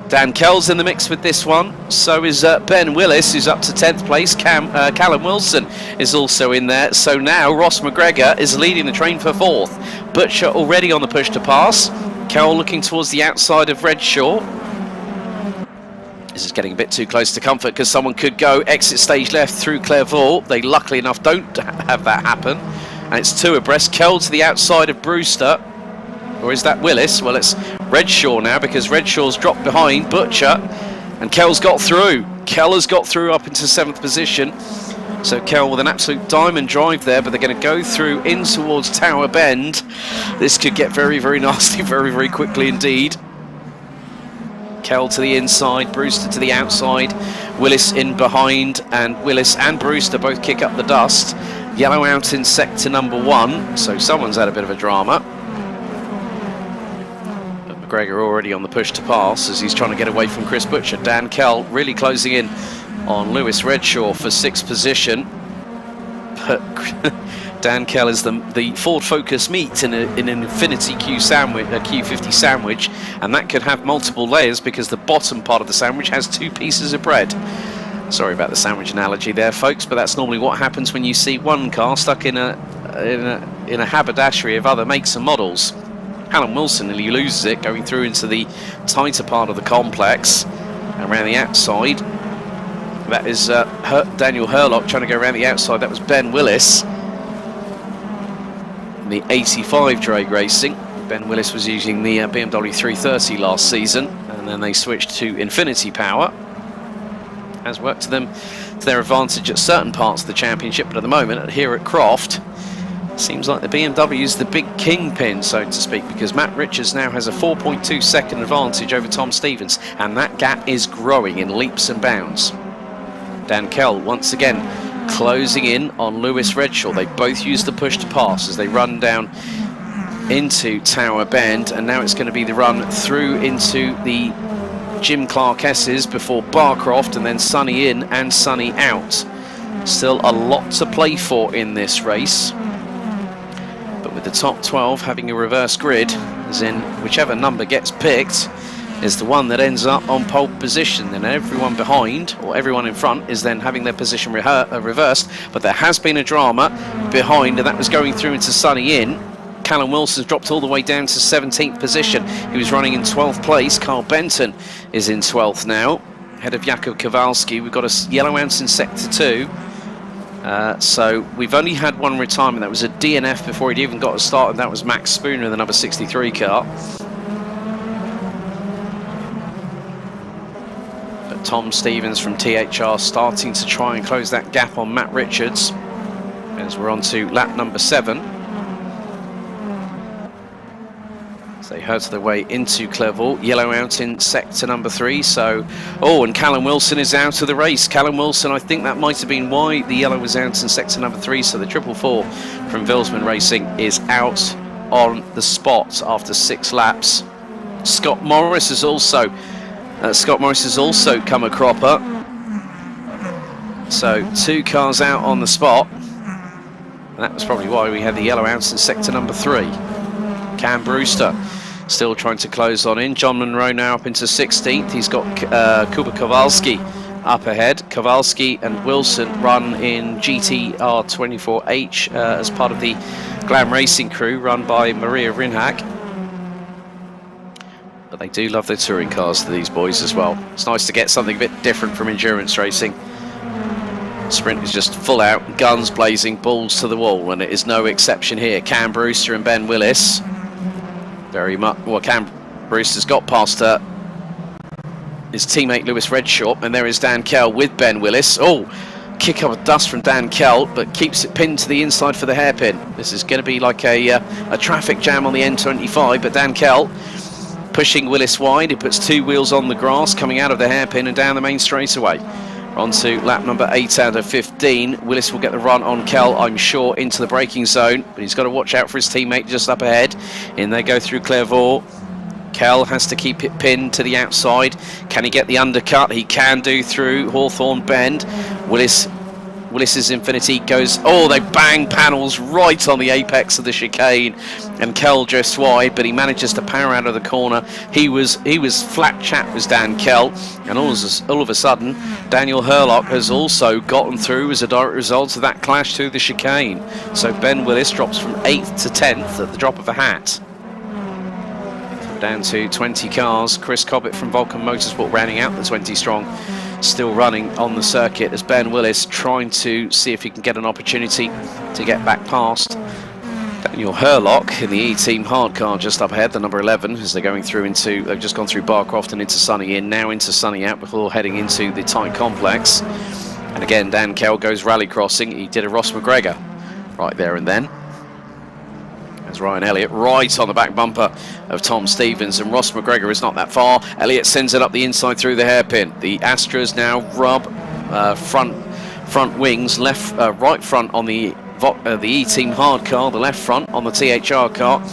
Dan Kell's in the mix with this one. So is Ben Willis, who's up to 10th place. Callum Wilson is also in there. So now Ross McGregor is leading the train for 4th. Butcher already on the push to pass. Kell looking towards the outside of Redshaw. This is getting a bit too close to comfort because someone could go exit stage left through Clairvaux. They luckily enough don't have that happen. And it's 2 abreast. Kell to the outside of Brewster. Or is that Willis? Well, it's Redshaw now because Redshaw's dropped behind Butcher and Kell's got through. Kell has got through up into 7th position. So Kell with an absolute diamond drive there, but they're going to go through in towards Tower Bend. This could get very, very nasty very, very quickly indeed. Kell to the inside, Brewster to the outside, Willis in behind, and Willis and Brewster both kick up the dust. Yellow out in sector number 1, so someone's had a bit of a drama. McGregor already on the push to pass as he's trying to get away from Chris Butcher. Dan Kell really closing in on Lewis Redshaw for 6th position. But Dan Kell is the Ford Focus meet in an Infinity Q sandwich, a Q50 sandwich, and that could have multiple layers because the bottom part of the sandwich has 2 pieces of bread. Sorry about the sandwich analogy there, folks, but that's normally what happens when you see one car stuck in a haberdashery of other makes and models. Callum Wilson nearly loses it going through into the tighter part of the complex around the outside. That is Daniel Hurlock trying to go around the outside. That was Ben Willis in the 85 drag racing. Ben Willis was using the BMW 330 last season, and then they switched to Infinity Power. Has worked to their advantage at certain parts of the championship, but at the moment here at Croft, seems like the BMW's the big kingpin, so to speak, because Matt Richards now has a 4.2 second advantage over Tom Stevens, and that gap is growing in leaps and bounds. Dan Kell once again closing in on Lewis Redshaw. They both use the push to pass as they run down into Tower Bend, and now it's going to be the run through into the Jim Clark S's before Barcroft, and then Sunny in and Sunny out. Still a lot to play for in this race. With the top 12 having a reverse grid, as in whichever number gets picked is the one that ends up on pole position, and everyone behind or everyone in front is then having their position reversed. But there has been a drama behind, and that was going through into Sunny in. Callum Wilson's dropped all the way down to 17th position. He was running in 12th place. Carl Benton is in 12th now, ahead of Jakub Kowalski. We've got a yellow ounce in sector 2. So we've only had one retirement. That was a DNF before he'd even got a start, and that was Max Spooner in the number 63 car. But Tom Stevens from THR starting to try and close that gap on Matt Richards as we're on to lap number 7. They hurt their way into Clairvaux. Yellow out in sector number 3. So, and Callum Wilson is out of the race. Callum Wilson, I think that might have been why the yellow was out in sector number 3. So the 444 from Vilsman Racing is out on the spot after 6 laps. Scott Morris has also come a cropper. So 2 cars out on the spot. And that was probably why we had the yellow out in sector number 3. Cam Brewster still trying to close on in. John Munro now up into 16th. He's got Kuba Kowalski up ahead. Kowalski and Wilson run in GTR 24H as part of the Glam Racing crew run by Maria Rinhack. But they do love their touring cars, to these boys as well. It's nice to get something a bit different from endurance racing. Sprint is just full out, guns blazing, balls to the wall, and it is no exception here. Cam Brewster and Ben Willis. Very much, well, Cam Brewster's got past his teammate Lewis Redshaw, and there is Dan Kell with Ben Willis. kick up of dust from Dan Kell, but keeps it pinned to the inside for the hairpin. This is going to be like a traffic jam on the N25, but Dan Kell pushing Willis wide. He puts 2 wheels on the grass, coming out of the hairpin and down the main straightaway. On to lap number 8 out of 15. Willis will get the run on Kell, I'm sure, into the braking zone, but he's got to watch out for his teammate just up ahead. In they go through Clairvaux. Kell has to keep it pinned to the outside. Can he get the undercut? He can do through Hawthorne Bend. Willis's Infinity goes, oh, they bang panels right on the apex of the chicane, and Kell just wide, but he manages to power out of the corner. He was flat chat, was Dan Kell, and all of a sudden, Daniel Hurlock has also gotten through as a direct result of that clash through the chicane. So Ben Willis drops from 8th to 10th at the drop of a hat. Down to 20 cars. Chris Cobbett from Vulcan Motorsport rounding out the 20 strong, still running on the circuit as Ben Willis trying to see if he can get an opportunity to get back past Daniel Hurlock in the E-Team hard car just up ahead, the number 11, as they're going through into, they've just gone through Barcroft and into Sunny In, now into Sunny Out before heading into the tight complex. And again, Dan Kell goes rally crossing. He did a Ross McGregor right there and then. As Ryan Elliott right on the back bumper of Tom Stevens, and Ross McGregor is not that far. Elliott sends it up the inside through the hairpin. The Astras now rub front wings, right front on the E-Team hard car, the left front on the THR car,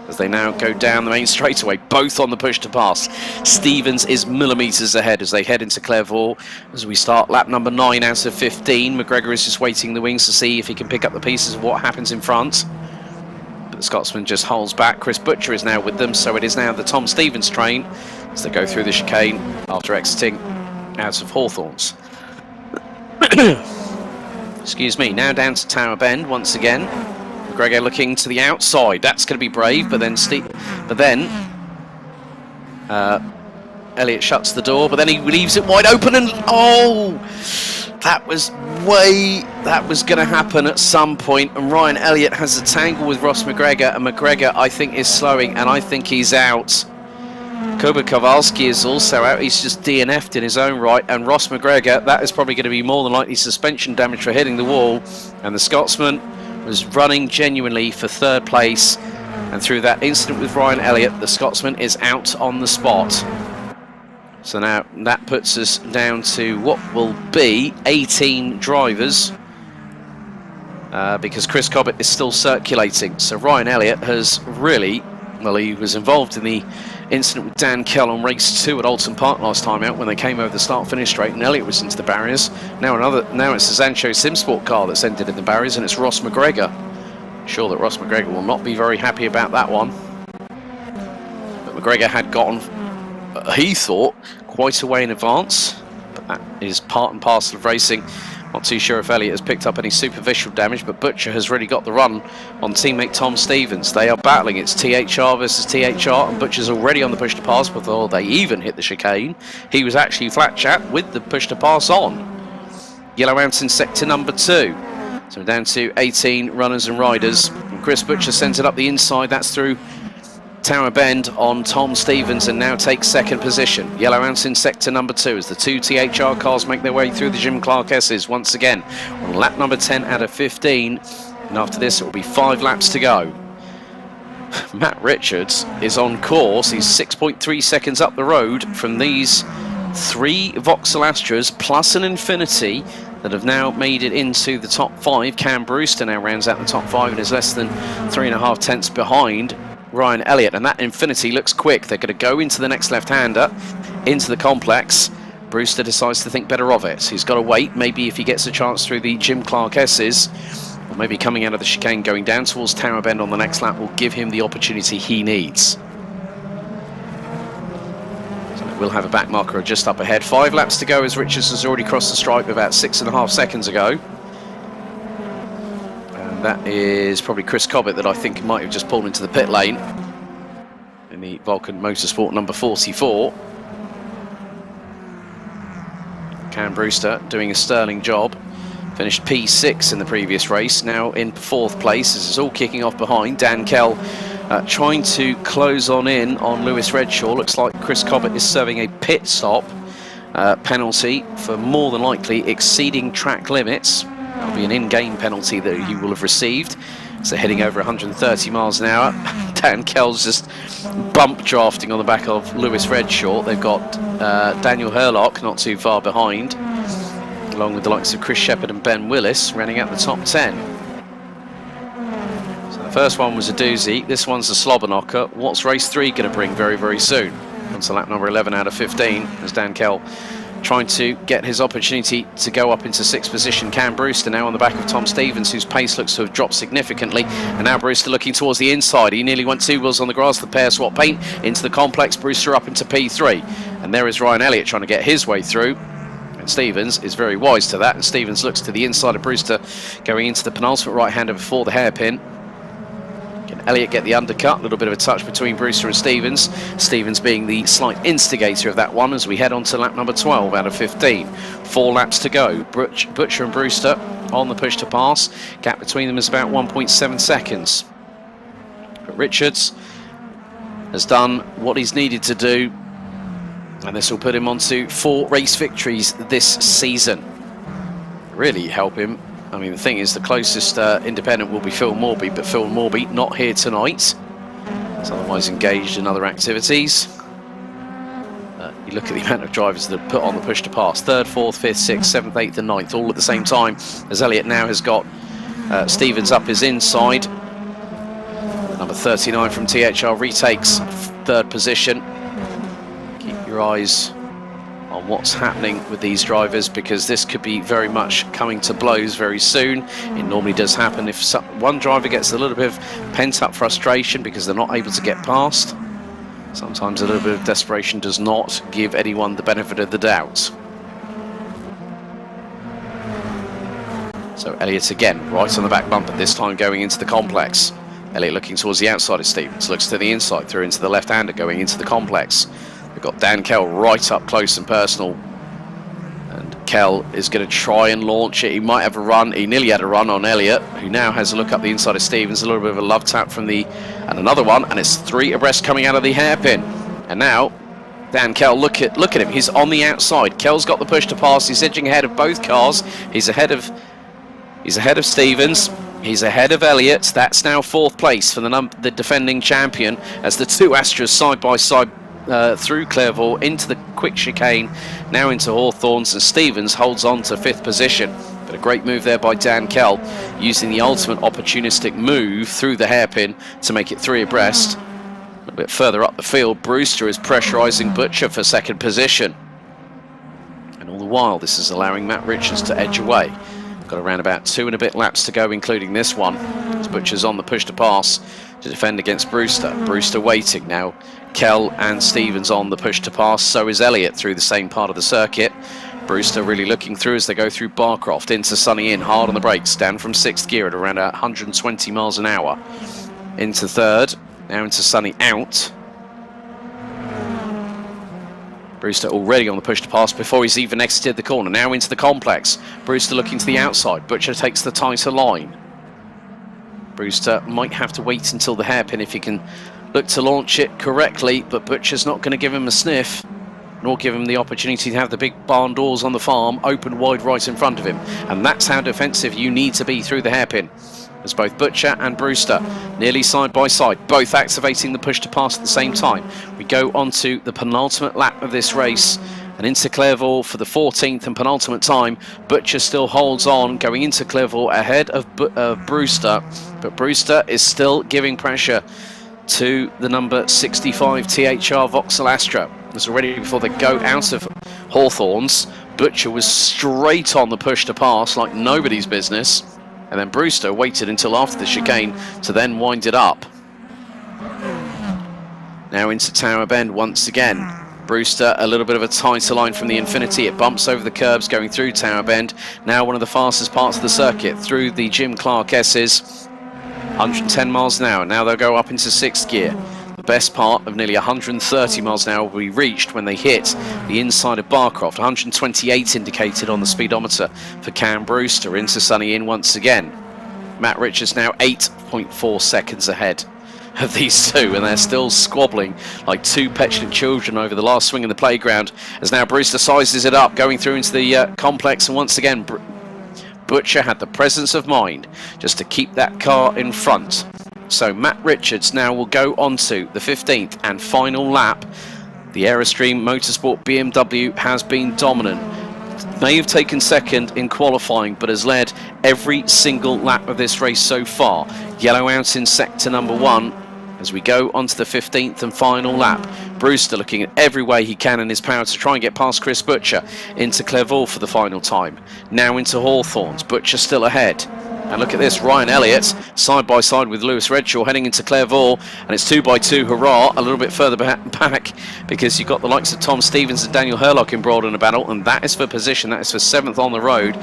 as they now go down the main straightaway, both on the push to pass. Stevens is millimetres ahead as they head into Clairvaux as we start lap number 9 out of 15. McGregor is just waiting the wings to see if he can pick up the pieces of what happens in front. The Scotsman just holds back. Chris Butcher is now with them, so it is now the Tom Stevens train as they go through the chicane after exiting out of Hawthorns. Excuse me, now down to Tower Bend once again. McGregor looking to the outside. That's going to be brave, but then Elliott shuts the door, but then he leaves it wide open, and that was going to happen at some point, and Ryan Elliott has a tangle with Ross McGregor, and McGregor, I think, is slowing, and I think he's out. Kuba Kowalski is also out. He's just DNF'd in his own right, and Ross McGregor, that is probably going to be more than likely suspension damage for hitting the wall, and the Scotsman was running genuinely for 3rd place, and through that incident with Ryan Elliott, the Scotsman is out on the spot. So now that puts us down to what will be 18 drivers because Chris Cobbett is still circulating. So Ryan Elliott has really, well, he was involved in the incident with Dan Kell on race 2 at Alton Park last time out when they came over the start-finish straight and Elliott was into the barriers. Now it's the Zancho Simsport car that's ended in the barriers, and it's Ross McGregor. I'm sure that Ross McGregor will not be very happy about that one. But McGregor had gotten, he thought, quite a way in advance, but that is part and parcel of racing. Not too sure if Elliott has picked up any superficial damage, but Butcher has really got the run on teammate Tom Stevens. They are battling. It's THR versus THR, and Butcher's already on the push to pass before they even hit the chicane. He was actually flat chat with the push to pass on. Yellow Ants in sector number 2. So we're down to 18 runners and riders. And Chris Butcher sends it up the inside. That's through Tower Bend on Tom Stevens, and now takes 2nd position. Yellow Ants in sector number 2 as the 2 THR cars make their way through the Jim Clark S's once again on lap number 10 out of 15. And after this, it will be 5 laps to go. Matt Richards is on course. He's 6.3 seconds up the road from these 3 Vauxhall Astras plus an Infinity that have now made it into the top 5. Cam Brewster now rounds out the top 5 and is less than 3.5 tenths behind Ryan Elliott, and that Infinity looks quick. They're going to go into the next left-hander, into the complex. Brewster decides to think better of it. He's got to wait, maybe if he gets a chance through the Jim Clark S's, or maybe coming out of the chicane going down towards Tower Bend on the next lap will give him the opportunity he needs. So we'll have a back marker just up ahead. 5 laps to go as Richards has already crossed the stripe about 6.5 seconds ago. That is probably Chris Cobbett that I think might have just pulled into the pit lane in the Vulcan Motorsport number 44. Cam Brewster doing a sterling job. Finished P6 in the previous race, now in 4th place. This is all kicking off behind. Dan Kell trying to close on in on Lewis Redshaw. Looks like Chris Cobbett is serving a pit stop penalty for more than likely exceeding track limits. That'll be an in-game penalty that he will have received. So heading over 130 miles an hour. Dan Kell's just bump drafting on the back of Lewis Redshaw. They've got Daniel Hurlock not too far behind, along with the likes of Chris Shepherd and Ben Willis running out the top 10. So the first one was a doozy. This one's a slobber knocker. What's race 3 going to bring very, very soon? On to lap number 11 out of 15 as Dan Kell trying to get his opportunity to go up into 6th position. Cam Brewster now on the back of Tom Stevens, whose pace looks to have dropped significantly. And now Brewster looking towards the inside. He nearly went 2 wheels on the grass. The pair swap paint into the complex. Brewster up into P3. And there is Ryan Elliott trying to get his way through. And Stevens is very wise to that. And Stevens looks to the inside of Brewster going into the penultimate right-hander before the hairpin. Can Elliott get the undercut? A little bit of a touch between Brewster and Stevens. Stevens being the slight instigator of that one as we head on to lap number 12 out of 15. 4 laps to go. Butcher and Brewster on the push to pass. Gap between them is about 1.7 seconds. But Richards has done what he's needed to do, and this will put him onto 4 race victories this season. Really help him. I mean, the thing is, the closest independent will be Phil Morby, but Phil Morby not here tonight. He's otherwise engaged in other activities. You look at the amount of drivers that are put on the push to pass. 3rd, 4th, 5th, 6th, 7th, 8th and 9th, all at the same time, as Elliott now has got Stevens up his inside. Number 39 from THR retakes 3rd position. Keep your eyes on what's happening with these drivers, because this could be very much coming to blows very soon. It normally does happen if one driver gets a little bit of pent-up frustration because they're not able to get past. Sometimes a little bit of desperation does not give anyone the benefit of the doubt. So Elliott again right on the back bumper, this time going into the complex. Elliott looking towards the outside of Stevens, looks to the inside, through into the left-hander going into the complex. We've got Dan Kell right up close and personal, and Kell is going to try and launch it. He might have a run. He nearly had a run on Elliott, who now has a look up the inside of Stevens. A little bit of a love tap from and another one, and it's 3 abreast coming out of the hairpin. And now Dan Kell, look at him. He's on the outside. Kell's got the push to pass. He's edging ahead of both cars. He's ahead of Stevens. He's ahead of Elliott. That's now 4th place for the defending champion, as the 2 Astras side by side through Clairvaux into the quick chicane, now into Hawthorns, and Stevens holds on to 5th position. But a great move there by Dan Kell, using the ultimate opportunistic move through the hairpin to make it 3 abreast. A little bit further up the field, Brewster is pressurising Butcher for 2nd position. And all the while, this is allowing Matt Richards to edge away. Got around about 2 and a bit laps to go, including this one, as Butcher's on the push to pass to defend against Brewster. Brewster waiting now. Kell and Stevens on the push to pass. So is Elliott through the same part of the circuit. Brewster really looking through as they go through Barcroft into Sunny Inn, hard on the brakes, down from 6th gear at around 120 miles an hour. Into 3rd, now into Sunny out. Brewster already on the push to pass before he's even exited the corner. Now into the complex. Brewster looking to the outside. Butcher takes the tighter line. Brewster might have to wait until the hairpin if he can look to launch it correctly, but Butcher's not going to give him a sniff, nor give him the opportunity to have the big barn doors on the farm open wide right in front of him. And that's how defensive you need to be through the hairpin, as both Butcher and Brewster nearly side by side, both activating the push to pass at the same time. We go on to the penultimate lap of this race, and into Clairvaux for the 14th and penultimate time. Butcher still holds on going into Clairvaux ahead of Brewster, but Brewster is still giving pressure to the number 65 THR Vauxhall Astra. As already before they go out of Hawthorns, Butcher was straight on the push to pass like nobody's business, and then Brewster waited until after the chicane to then wind it up. Now into Tower Bend once again. Brewster, a little bit of a tighter line from the Infinity. It bumps over the curbs going through Tower Bend. Now one of the fastest parts of the circuit through the Jim Clark S's. 110 miles an hour. Now they'll go up into 6th gear. The best part of nearly 130 miles an hour will be reached when they hit the inside of Barcroft. 128 indicated on the speedometer for Cam Brewster into Sunny Inn once again. Matt Richards now 8.4 seconds ahead. of these two, and they're still squabbling like two petulant children over the last swing in the playground, as now Brewster sizes it up, going through into the complex, and once again Butcher had the presence of mind just to keep that car in front. So Matt Richards now will go on to the 15th and final lap. The Aerostream Motorsport BMW has been dominant. May have taken second in qualifying, but has led every single lap of this race so far. Yellow out in sector number 1 as we go on to the 15th and final lap. Brewster looking at every way he can in his power to try and get past Chris Butcher into Clervaux for the final time. Now into Hawthorns. Butcher still ahead. And look at this, Ryan Elliott side by side with Lewis Redshaw heading into Clervaux, and it's 2x2 hurrah a little bit further back, because you've got the likes of Tom Stevens and Daniel Hurlock embroiled in a battle, and that is for position. That is for 7th on the road.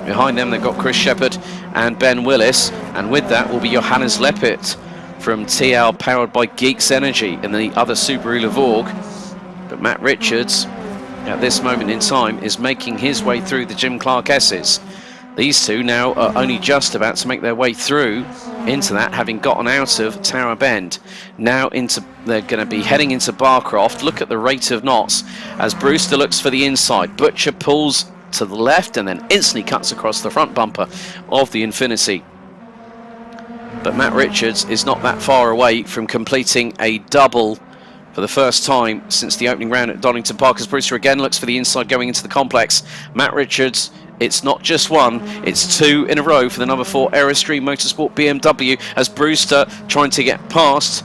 Behind them they've got Chris Shepherd and Ben Willis, and with that will be Johannes Leppert from TL, powered by Geeks Energy, and the other Subaru Levorg. But Matt Richards at this moment in time is making his way through the Jim Clark S's. These two now are only just about to make their way through into that, having gotten out of Tower Bend. Now they're going to be heading into Barcroft. Look at the rate of knots as Brewster looks for the inside. Butcher pulls to the left and then instantly cuts across the front bumper of the Infinity. But Matt Richards is not that far away from completing a double for the first time since the opening round at Donington Park, as Brewster again looks for the inside going into the complex. Matt Richards, it's not just one, it's two in a row for the number 4 Aerostream Motorsport BMW, as Brewster trying to get past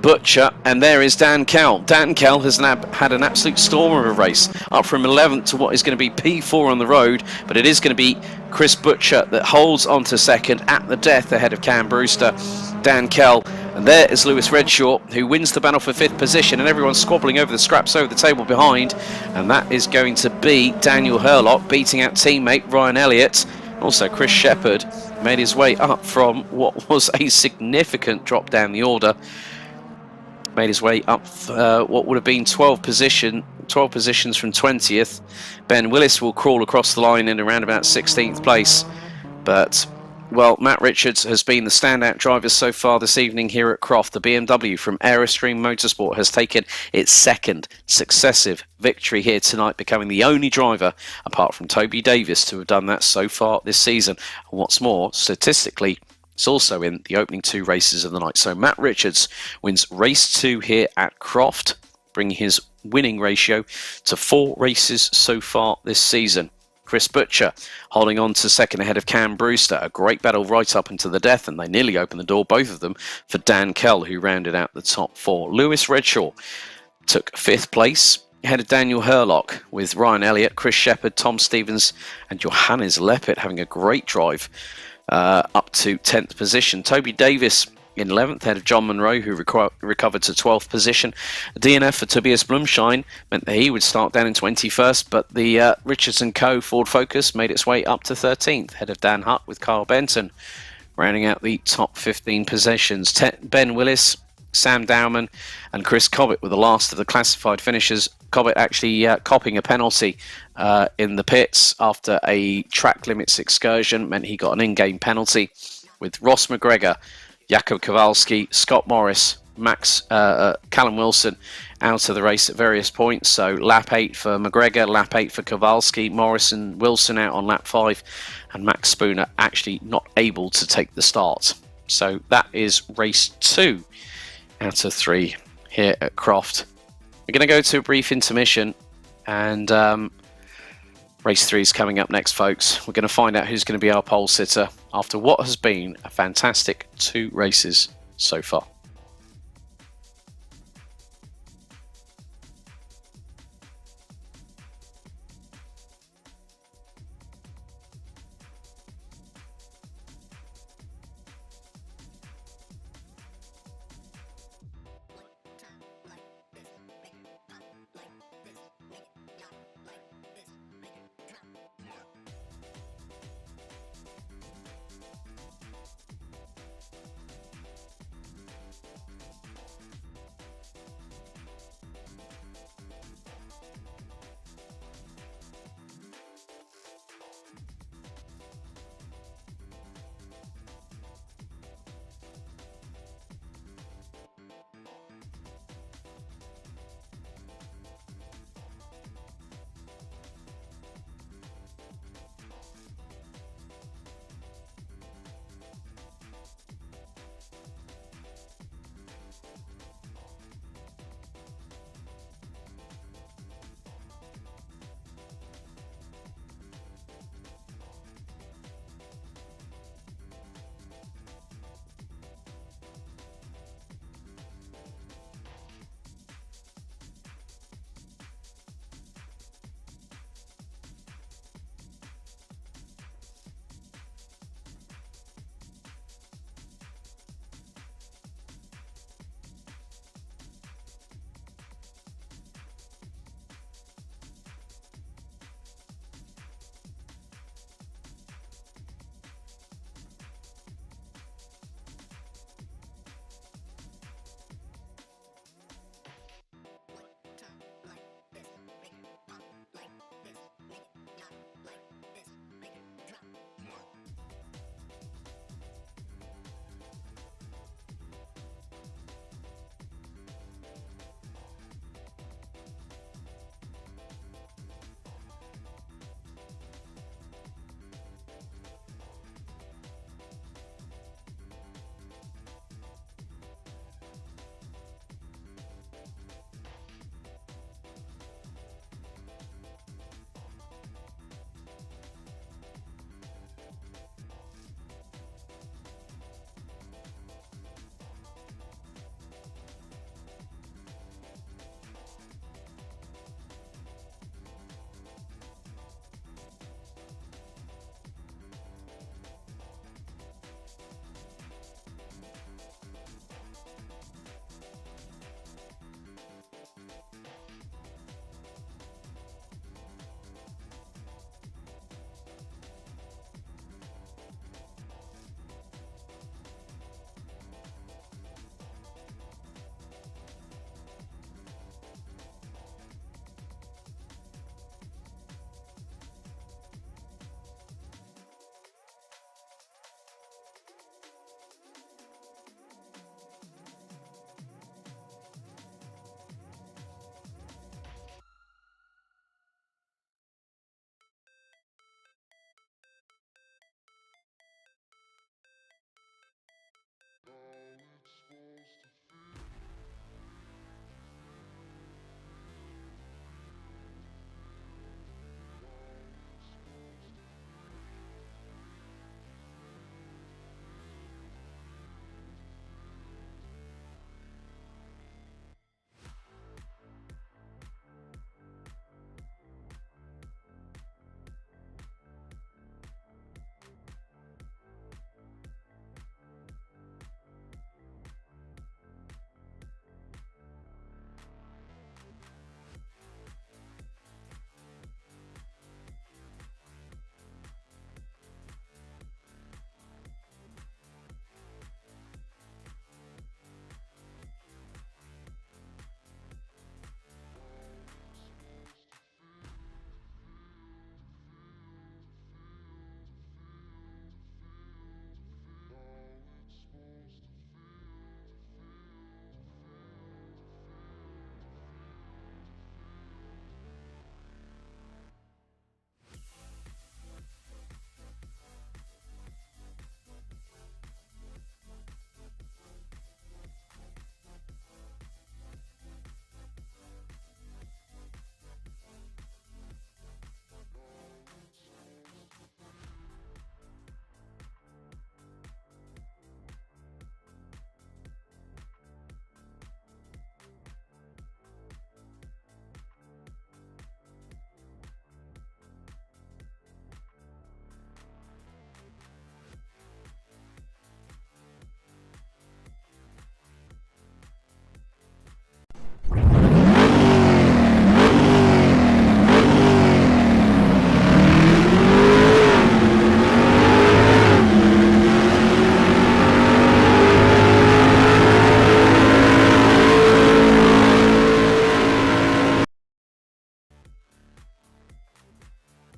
Butcher, and there is Dan Kell. Dan Kell has had an absolute storm of a race, up from 11th to what is going to be P4 on the road, but it is going to be Chris Butcher that holds on to second at the death ahead of Cam Brewster. Dan Kell, and there is Lewis Redshaw, who wins the battle for 5th position, and everyone's squabbling over the scraps over the table behind, and that is going to be Daniel Hurlock beating out teammate Ryan Elliott. Also Chris Shepherd made his way up from what was a significant drop down the order, made his way up what would have been 12 positions from 20th. Ben Willis will crawl across the line in around about 16th place, but well, Matt Richards has been the standout driver so far this evening here at Croft. The BMW from Aerostream Motorsport has taken its second successive victory here tonight, becoming the only driver, apart from Toby Davis, to have done that so far this season. And what's more, statistically, it's also in the opening 2 races of the night. So Matt Richards wins race 2 here at Croft, bringing his winning ratio to 4 races so far this season. Chris Butcher holding on to second ahead of Cam Brewster. A great battle right up into the death, and they nearly opened the door, both of them, for Dan Kell, who rounded out the top 4. Lewis Redshaw took 5th place ahead of Daniel Hurlock, with Ryan Elliott, Chris Shepherd, Tom Stevens and Johannes Leppert having a great drive up to 10th position. Toby Davis in 11th ahead of John Monroe, who recovered to 12th position. A DNF for Tobias Blumschein meant that he would start down in 21st, but the Richards & Co. Ford Focus made its way up to 13th ahead of Dan Hutt, with Carl Benton rounding out the top 15 positions. Ben Willis, Sam Dowman and Chris Cobbett were the last of the classified finishers. Cobbett actually copping a penalty in the pits after a track limits excursion meant he got an in-game penalty, with Ross McGregor, Jakob Kowalski, Scott Morris, Callum Wilson out of the race at various points. So lap 8 for McGregor, lap 8 for Kowalski, Morris and Wilson out on lap 5, and Max Spooner actually not able to take the start. So that is race 2 out of 3 here at Croft. We're going to go to a brief intermission, and race 3 is coming up next, folks. We're going to find out who's going to be our pole sitter after what has been a fantastic 2 races so far.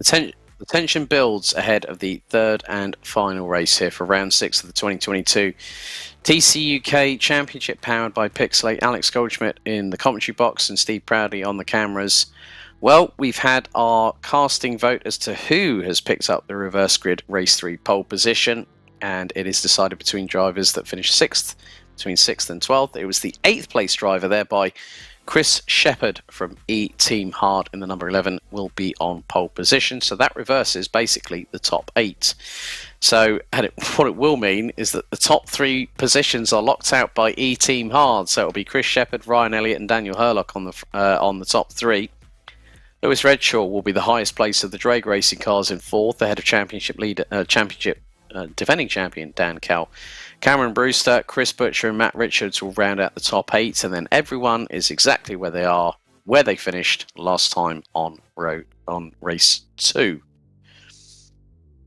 The tension builds ahead of the third and final race here for round 6 of the 2022 TCUK Championship, powered by Pixelate. Alex Goldschmidt in the commentary box and Steve Proudie on the cameras. Well, we've had our casting vote as to who has picked up the reverse grid race 3 pole position, and it is decided between drivers that finished 6th, between 6th and 12th. It was the 8th place driver, thereby Chris Shepherd from E-Team Hard in the number 11 will be on pole position. So that reverses basically the top 8. So what it will mean is that the top 3 positions are locked out by E-Team Hard. So it'll be Chris Shepherd, Ryan Elliott and Daniel Hurlock on the top 3. Lewis Redshaw will be the highest place of the drag racing cars in 4th, ahead of championship defending champion Dan Kell. Cameron Brewster, Chris Butcher and Matt Richards will round out the top 8, and then everyone is exactly where they finished last time on race 2.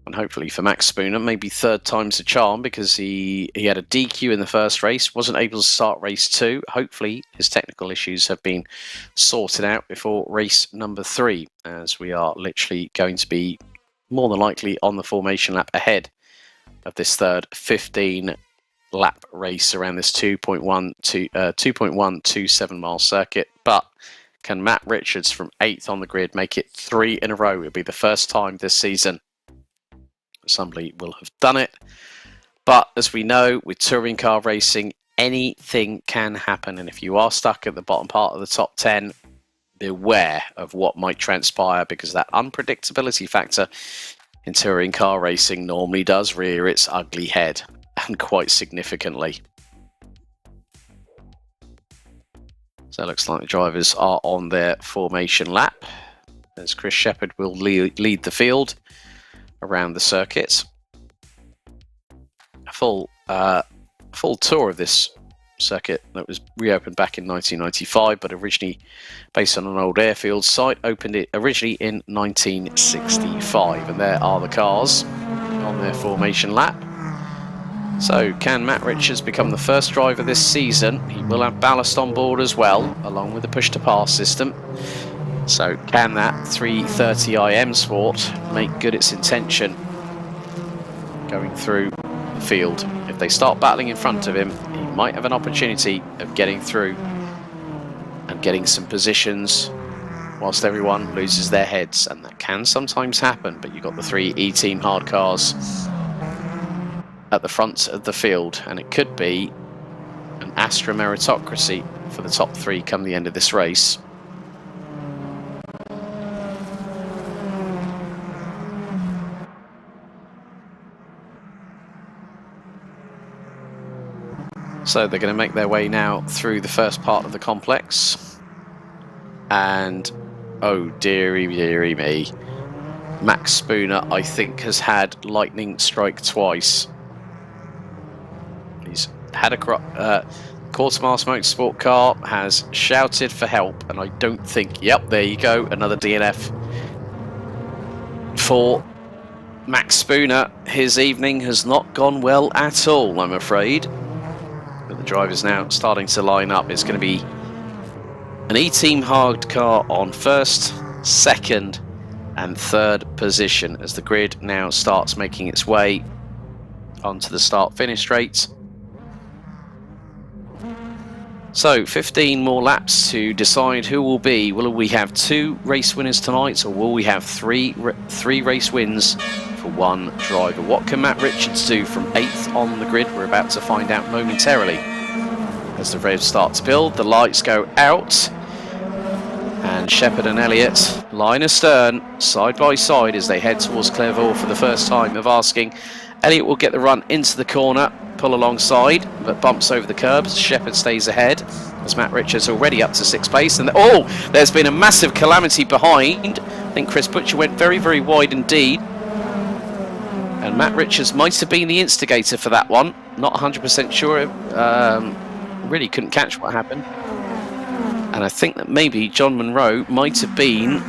And hopefully for Max Spooner, maybe third time's a charm, because he had a DQ in the first race, wasn't able to start race 2. Hopefully his technical issues have been sorted out before race number 3, as we are literally going to be more than likely on the formation lap ahead of this third 15 lap race around this 2.127 mile circuit. But can Matt Richards from 8th on the grid make it 3 in a row? It'll be the first time this season somebody will have done it. But as we know, with touring car racing, anything can happen, and if you are stuck at the bottom part of the top 10, beware of what might transpire, because that unpredictability factor in touring car racing normally does rear its ugly head, and quite significantly. So it looks like the drivers are on their formation lap, as Chris Shepherd will lead the field around the circuit. A full tour of this circuit that was reopened back in 1995, but originally based on an old airfield site, opened it originally in 1965. And there are the cars on their formation lap. So can Matt Richards become the first driver this season? He will have ballast on board as well, along with the push-to-pass system. So can that 330i Sport make good its intention going through the field? If they start battling in front of him, he might have an opportunity of getting through and getting some positions whilst everyone loses their heads. And that can sometimes happen, but you've got the 3 E-Team Hard cars at the front of the field, and it could be an Astra meritocracy for the top 3 come the end of this race. So they're going to make their way now through the first part of the complex. And, oh dearie me, Max Spooner, I think, has had lightning strike twice. He's had a Quartermaster Motorsport car, has shouted for help, and I don't think, yep, there you go, another DNF for Max Spooner. His evening has not gone well at all, I'm afraid. But the drivers now starting to line up. It's going to be an E-Team Hard car on first, second and third position as the grid now starts making its way onto the start-finish straight. So 15 more laps to decide who will be. Will we have 2 race winners tonight, or will we have three race wins for 1 driver? What can Matt Richards do from 8th on the grid? We're about to find out momentarily. As the revs start to build, the lights go out, and Shepherd and Elliott line astern, side by side, as they head towards Clairvaux for the first time of asking. Elliott will get the run into the corner, pull alongside, but bumps over the curbs. Shepherd stays ahead, as Matt Richards already up to 6th place. And there's been a massive calamity behind. I think Chris Butcher went very, very wide indeed. And Matt Richards might have been the instigator for that one. Not 100% sure. Really couldn't catch what happened. And I think that maybe John Monroe might have been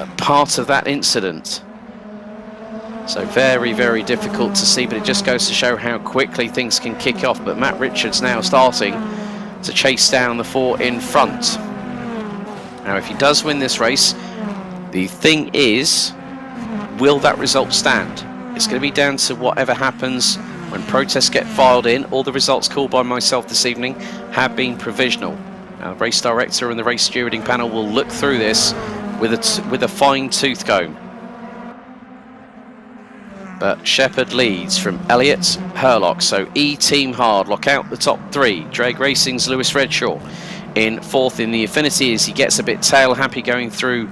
a part of that incident. So very, very difficult to see, but it just goes to show how quickly things can kick off. But Matt Richards now starting to chase down the 4 in front. Now, if he does win this race, the thing is, will that result stand? It's going to be down to whatever happens when protests get filed in. All the results called by myself this evening have been provisional. Now, the race director and the race stewarding panel will look through this with a fine-tooth comb. But Shepherd leads from Elliott, Herlock. So E-Team Hard lock out the top three. Drag Racing's Lewis Redshaw in fourth in the Affinity as he gets a bit tail happy going through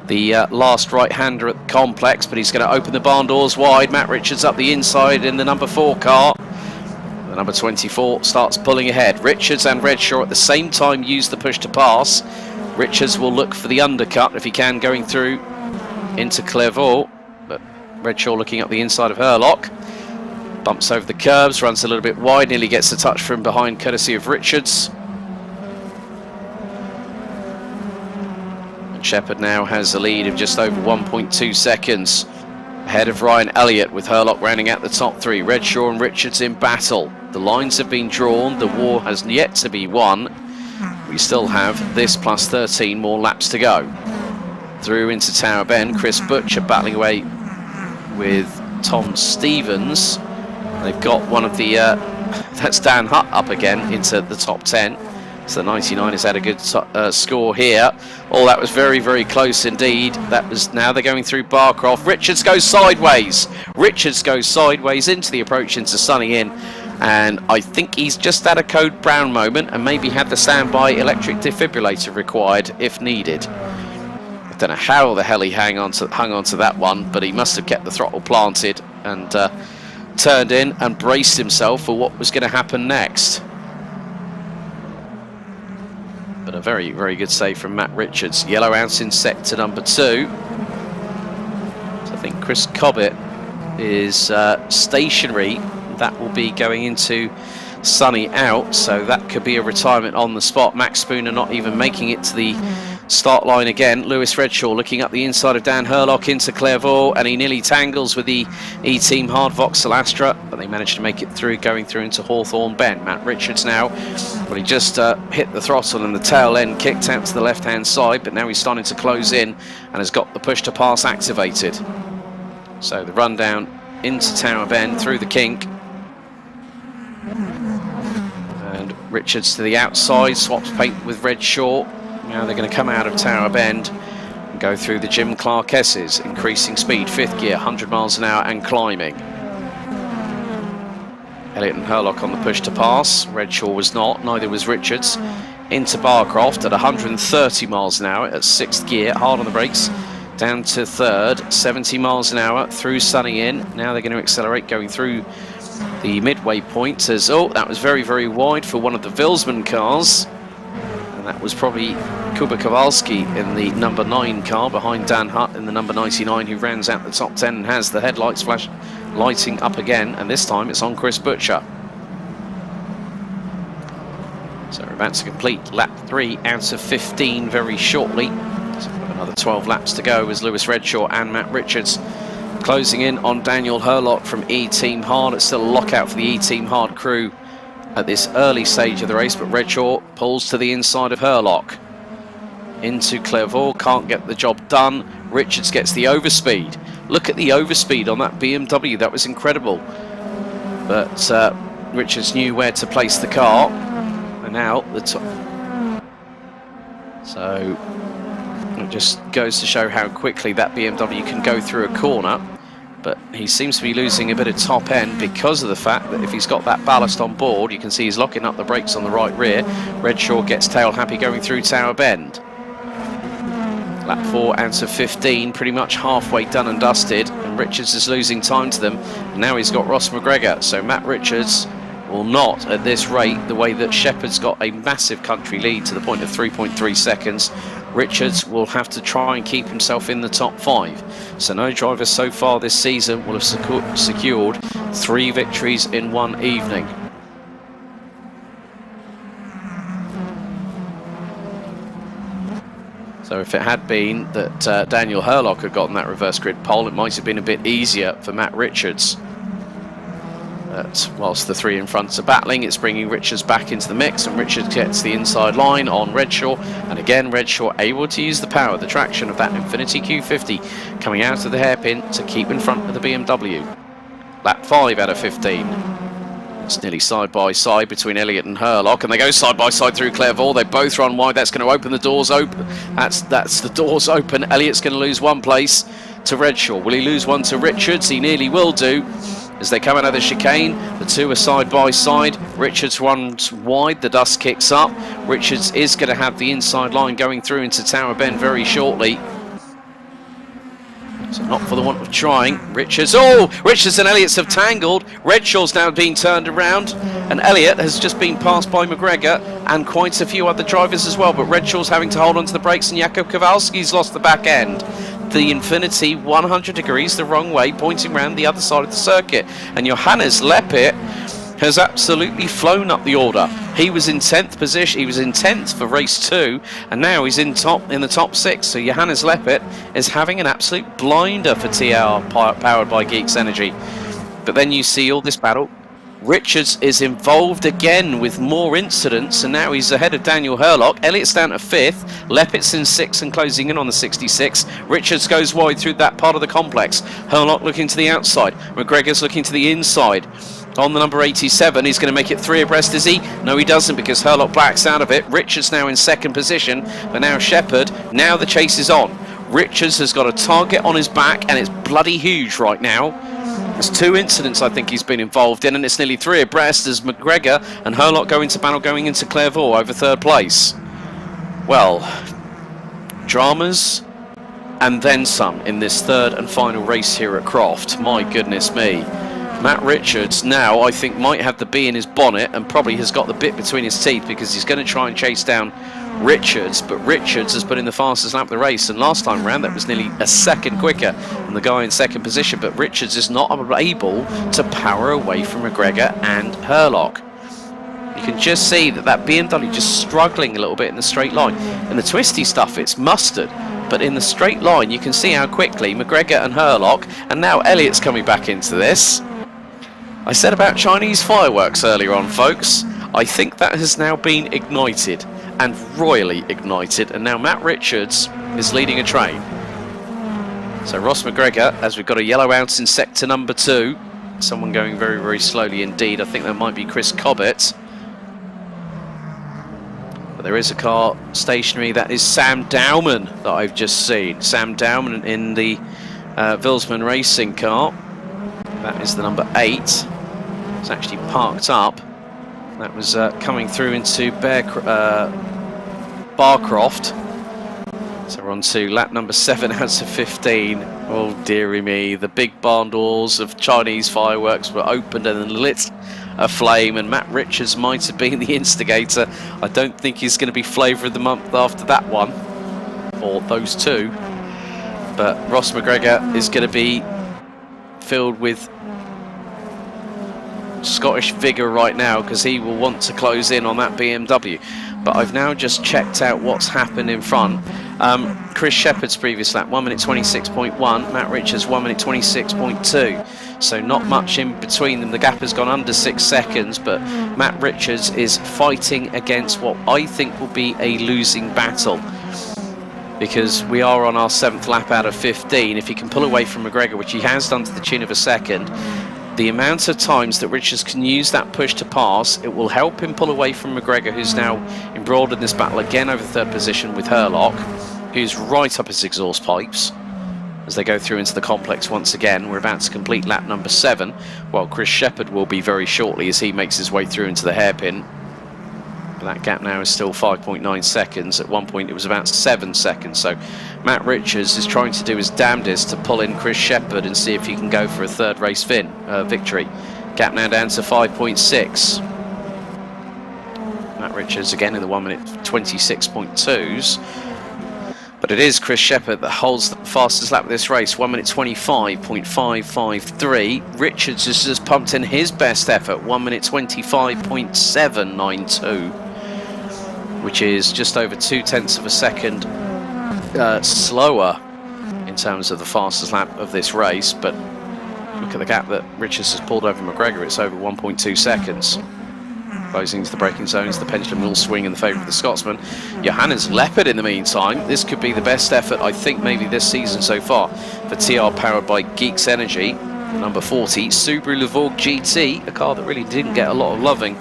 the last right-hander at the complex, but he's going to open the barn doors wide. Matt Richards up the inside in the number 4 car. The number 24 starts pulling ahead. Richards and Redshaw at the same time use the push to pass. Richards will look for the undercut if he can going through into Clairvaux, but Redshaw looking up the inside of Herlock. Bumps over the curbs, runs a little bit wide, nearly gets the touch from behind courtesy of Richards. Shepherd now has a lead of just over 1.2 seconds ahead of Ryan Elliott, with Herlock rounding out the top three. Redshaw and Richards in battle. The lines have been drawn. The war has yet to be won. We still have this plus 13 more laps to go. Through into Tower Bend, Chris Butcher battling away with Tom Stevens. They've got one of the, that's Dan Hutt up again into the top 10. So the 99 has had a good score here. Oh, that was very, very close indeed. That was, now they're going through Barcroft. Richards goes sideways. Richards goes sideways into the approach into Sunny Inn. And I think he's just had a Code Brown moment and maybe had the standby electric defibrillator required if needed. I don't know how the hell he hung on to that one, but he must have kept the throttle planted and turned in and braced himself for what was going to happen next. But a very, very good save from Matt Richards. Yellow out in sector number 2. So I think Chris Cobbett is stationary. That will be going into Sunny out, so that could be a retirement on the spot. Max Spooner not even making it to the start line again. Lewis Redshaw looking up the inside of Dan Herlock into Clairvaux, and he nearly tangles with the E-Team Hard Vauxhall Astra, but they managed to make it through, going through into Hawthorne Bend. Matt Richards now, well, he just hit the throttle and the tail end kicked out to the left-hand side, but now he's starting to close in and has got the push to pass activated. So the rundown into Tower Bend through the kink. And Richards to the outside, swaps paint with Redshaw. Now they're going to come out of Tower Bend and go through the Jim Clark S's, increasing speed, 5th gear, 100 miles an hour and climbing. Elliott and Herlock on the push to pass. Redshaw was not, neither was Richards. Into Barcroft at 130 miles an hour at 6th gear, hard on the brakes. Down to 3rd, 70 miles an hour through Sunny Inn. Now they're going to accelerate going through the midway point as, oh, that was very, very wide for one of the Vilsman cars. And that was probably Kuba Kowalski in the number 9 car behind Dan Hutt in the number 99, who rounds out the top 10 and has the headlights flash lighting up again, and this time it's on Chris Butcher. So we're about to complete lap 3 out of 15 very shortly. So we've got another 12 laps to go as Lewis Redshaw and Matt Richards closing in on Daniel Herlock from E-Team Hard. It's still a lockout for the E-Team Hard crew at this early stage of the race, but Redshaw pulls to the inside of Herlock. Into Clairvaux, can't get the job done. Richards gets the overspeed. Look at the overspeed on that BMW, that was incredible. But Richards knew where to place the car. And now the top. So it just goes to show how quickly that BMW can go through a corner. But he seems to be losing a bit of top end because of the fact that if he's got that ballast on board, you can see he's locking up the brakes on the right rear. Redshaw gets tail happy going through Tower Bend. Lap 4 out of 15, pretty much halfway done and dusted, and Richards is losing time to them. And now he's got Ross McGregor, so Matt Richards will not, at this rate, the way that Shepherd's got a massive country lead to the point of 3.3 seconds, Richards will have to try and keep himself in the top 5. So no driver so far this season will have secured 3 victories in one evening. So if it had been that Daniel Herlock had gotten that reverse grid pole, it might have been a bit easier for Matt Richards. But whilst the three in front are battling, it's bringing Richards back into the mix, and Richards gets the inside line on Redshaw, and again Redshaw able to use the power, the traction of that Infiniti Q50 coming out of the hairpin to keep in front of the BMW. Lap 5 out of 15. It's nearly side by side between Elliott and Herlock, and they go side by side through Clairvaux. They both run wide. That's going to open the doors open. That's the doors open. Elliott's going to lose one place to Redshaw. Will he lose one to Richards? He nearly will do. As they come out of the chicane, the two are side by side. Richards runs wide, the dust kicks up. Richards is going to have the inside line going through into Tower Bend very shortly. So not for the want of trying. Richards, Richards and Elliott's have tangled. Redshaw's now being turned around, and Elliott has just been passed by McGregor and quite a few other drivers as well, but Redshaw's having to hold on to the brakes, and Jakub Kowalski's lost the back end. The Infiniti 100 degrees the wrong way, pointing around the other side of the circuit, and Johannes Lepit has absolutely flown up the order. He was in 10th position. He was in 10th for race 2, and now he's in the top 6. So Johannes Lepit is having an absolute blinder for TR powered by Geeks Energy. But then you see all this battle. Richards is involved again with more incidents, and now he's ahead of Daniel Herlock. Elliott's down to 5th, Lepit's in 6th and closing in on the 66. Richards goes wide through that part of the complex. Herlock looking to the outside. McGregor's looking to the inside. On the number 87, he's going to make it 3 abreast, is he? No, he doesn't, because Herlock backs out of it. Richards now in 2nd position, but now Shepherd. Now the chase is on. Richards has got a target on his back, and it's bloody huge right now. There's 2 incidents I think he's been involved in, and it's nearly 3 abreast as McGregor and Herlock go into battle going into Clairvaux over 3rd place. Well, dramas and then some in this 3rd and final race here at Croft. My goodness me. Matt Richards now I think might have the bee in his bonnet and probably has got the bit between his teeth, because he's going to try and chase down Richards, but Richards has put in the fastest lap of the race, and last time around that was nearly a second quicker than the guy in 2nd position, but Richards is not able to power away from McGregor and Herlock. You can just see that BMW just struggling a little bit in the straight line. In the twisty stuff it's mustard, but in the straight line you can see how quickly McGregor and Herlock, and now Elliott's coming back into this. I said about Chinese fireworks earlier on, folks. I think that has now been ignited, and royally ignited, and now Matt Richards is leading a train. So Ross McGregor, as we've got a yellow out in sector number 2, someone going very, very slowly indeed. I think that might be Chris Cobbett. But there is a car stationary. That is Sam Dowman that I've just seen. Sam Dowman in the Vilsman racing car. That is the number 8. It's actually parked up. That was coming through into Barcroft. So we're on to lap number 7 out of 15. Oh dearie me, the big barn doors of Chinese fireworks were opened and lit aflame, and Matt Richards might have been the instigator. I don't think he's going to be flavour of the month after that one, or those 2. But Ross McGregor is going to be filled with Scottish vigour right now, because he will want to close in on that BMW. But I've now just checked out what's happened in front. Chris Shepherd's previous lap 1 minute 26.1, Matt Richards 1 minute 26.2, so not much in between them. The gap has gone under 6 seconds, but Matt Richards is fighting against what I think will be a losing battle, because we are on our 7th lap out of 15. If he can pull away from McGregor, which he has done to the tune of a second, the amount of times that Richards can use that push to pass, it will help him pull away from McGregor, who's now embroiled in this battle again over 3rd position with Herlock, who's right up his exhaust pipes as they go through into the complex once again. We're about to complete lap number 7, while Chris Shepherd will be very shortly as he makes his way through into the hairpin. That gap now is still 5.9 seconds. At one point it was about 7 seconds. So Matt Richards is trying to do his damnedest to pull in Chris Shepherd and see if he can go for a 3rd race victory. Gap now down to 5.6. Matt Richards again in the 1 minute 26.2s. But it is Chris Shepherd that holds the fastest lap of this race, 1 minute 25.553. Richards has just pumped in his best effort, 1 minute 25.792. Which is just over 0.2 of a second slower in terms of the fastest lap of this race. But Look at the gap that Richards has pulled over McGregor. It's over 1.2 seconds. Closing into the braking zones, the pendulum will swing in the favour of the Scotsman. Johannes Leopard in the meantime. This could be the best effort, I think, maybe this season so far for TR powered by Geeks Energy. Number 40, Subaru Levorg GT, a car that really didn't get a lot of loving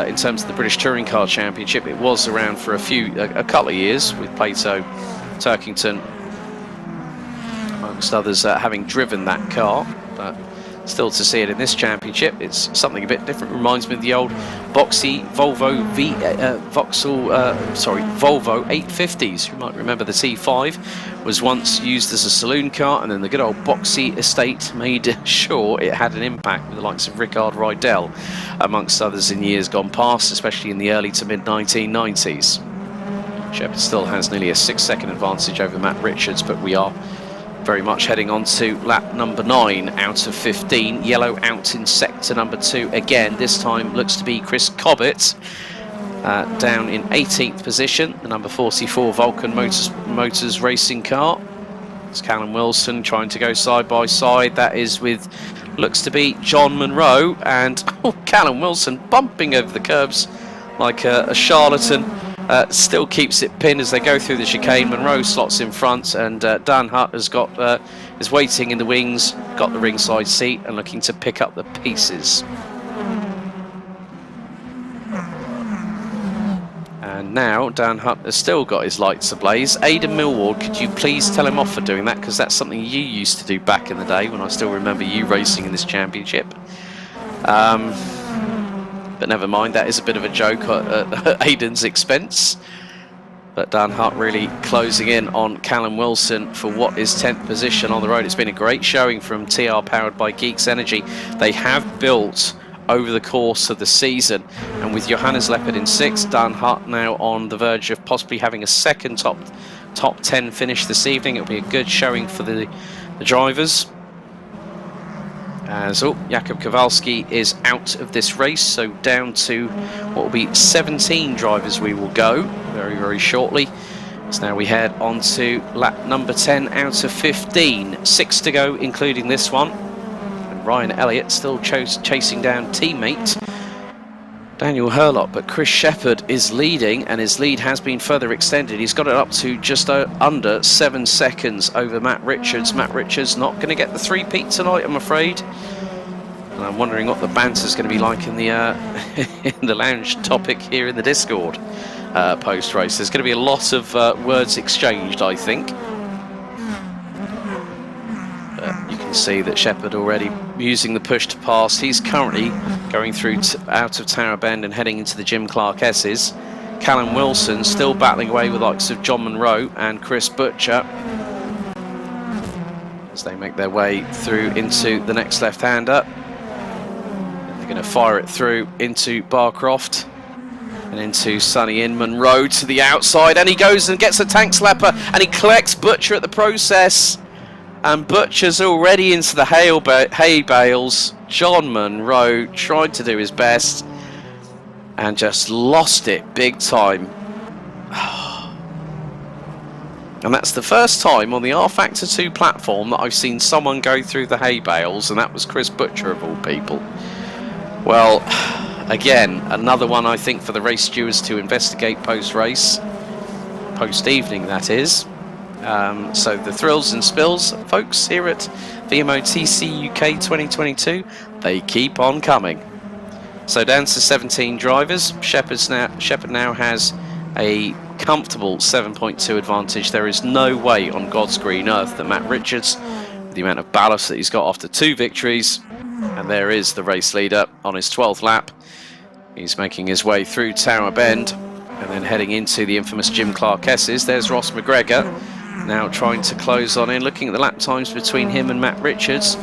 in terms of the British Touring Car Championship. It was around for a couple of years with Plato, Turkington, amongst others, having driven that car, but still to see it in this championship, it's something a bit different. Reminds me of the old boxy Volvo Volvo 850s. You might remember the T5 was once used as a saloon car, and then the good old boxy estate made sure it had an impact with the likes of Rickard Rydell, amongst others, in years gone past, especially in the early to mid 1990s. Shepherd still has nearly a 6-second advantage over Matt Richards, but we are very much heading on to lap number 9 out of 15. Yellow out in sector number 2 again. This time looks to be Chris Cobbett down in 18th position. The number 44 Vulcan Motors racing car. It's Callum Wilson trying to go side by side. That is with, looks to be John Munro, and Callum Wilson bumping over the curbs like a charlatan. Still keeps it pinned as they go through the chicane. Munro slots in front, and Dan Hutt has got is waiting in the wings, got the ringside seat, and looking to pick up the pieces. And now Dan Hutt has still got his lights ablaze. Aidan Millward, could you please tell him off for doing that, because that's something you used to do back in the day when I still remember you racing in this championship. But never mind, that is a bit of a joke at Aidan's expense. But Dan Hutt really closing in on Callum Wilson for what is 10th position on the road. It's been a great showing from TR powered by Geeks Energy. They have built over the course of the season, and with Johannes Leopard in 6th, Dan Hutt now on the verge of possibly having a second top 10 finish this evening. It'll be a good showing for the drivers. As Jakub Kowalski is out of this race, so down to what will be 17 drivers we will go very, very shortly. So now we head on to lap number 10 out of 15. 6 to go, including this one. And Ryan Elliott still chasing down teammate Daniel Hurlop, but Chris Shepherd is leading, and his lead has been further extended. He's got it up to just under 7 seconds over Matt Richards. Matt Richards not going to get the three-peat tonight, I'm afraid. And I'm wondering what the banter's going to be like in the in the lounge topic here in the Discord post-race. There's going to be a lot of words exchanged, I think. You can see that Shepherd already using the push to pass. He's currently going through out of Tower Bend and heading into the Jim Clark S's. Callum Wilson still battling away with the likes of John Munro and Chris Butcher as they make their way through into the next left-hander. They're going to fire it through into Barcroft and into Sonny in. Munro to the outside, and he goes and gets a tank slapper, and he collects Butcher at the process. And Butcher's already into the hay bales. John Munro tried to do his best and just lost it big time. And that's the first time on the R Factor 2 platform that I've seen someone go through the hay bales, and that was Chris Butcher of all people. Well, again, another one I think for the race stewards to investigate post-race, post-evening that is. So the thrills and spills, folks, here at VMO TCUK 2022, they keep on coming. So down to 17 drivers. Shepherd now has a comfortable 7.2 advantage. There is no way on God's green earth that Matt Richards, with the amount of ballast that he's got after 2 victories, and there is the race leader on his 12th lap. He's making his way through Tower Bend and then heading into the infamous Jim Clark S's. There's Ross McGregor, now trying to close on in, looking at the lap times between him and Matt Richards.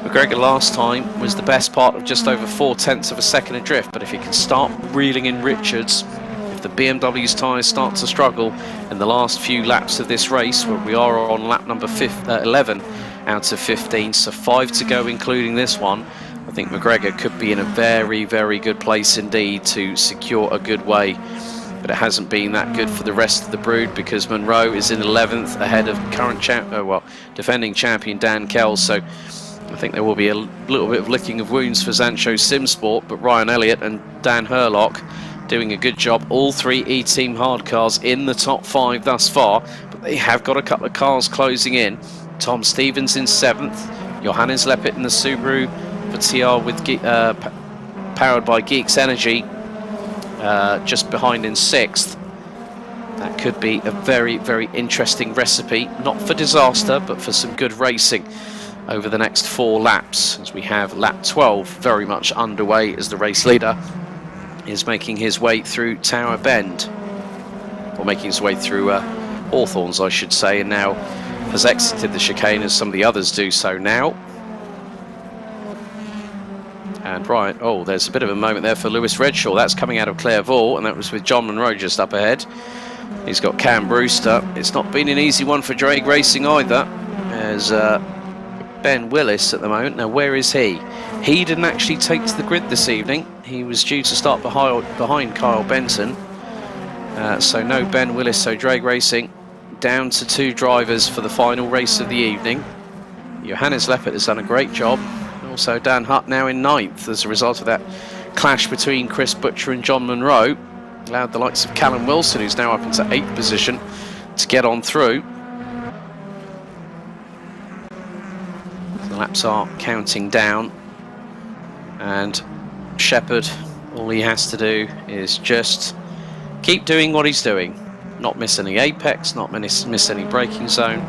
McGregor last time was the best part of just over 0.4 of a second adrift, but if he can start reeling in Richards, if the BMW's tyres start to struggle in the last few laps of this race, where we are on lap number 11 out of 15, so 5 to go including this one, I think McGregor could be in a very, very good place indeed to secure a good way. But it hasn't been that good for the rest of the brood, because Munro is in 11th ahead of current defending champion Dan Kells. So I think there will be a little bit of licking of wounds for Zancho Simsport, but Ryan Elliott and Dan Herlock doing a good job. All three E-Team hard cars in the top 5 thus far, but they have got a couple of cars closing in. Tom Stevens in 7th, Johannes Lepit in the Subaru for TR with powered by Geeks Energy, just behind in 6th. That could be a very, very interesting recipe, not for disaster, but for some good racing over the next 4 laps, as we have lap 12 very much underway as the race leader is making his way through Tower Bend, or making his way through Hawthorns, I should say, and now has exited the chicane as some of the others do so now. And right, oh, there's a bit of a moment there for Lewis Redshaw. That's coming out of Clairvaux, and that was with John Munro just up ahead. He's got Cam Brewster. It's not been an easy one for Drake Racing either. There's Ben Willis at the moment. Now, where is he? He didn't actually take to the grid this evening. He was due to start behind Kyle Benson. So no Ben Willis, so Drake Racing down to 2 drivers for the final race of the evening. Johannes Lepit has done a great job. Also Dan Hutt now in 9th as a result of that clash between Chris Butcher and John Munro. Allowed the likes of Callum Wilson, who's now up into 8th position, to get on through. The laps are counting down, and Shepherd, all he has to do is just keep doing what he's doing. Not miss any apex, not miss any braking zone,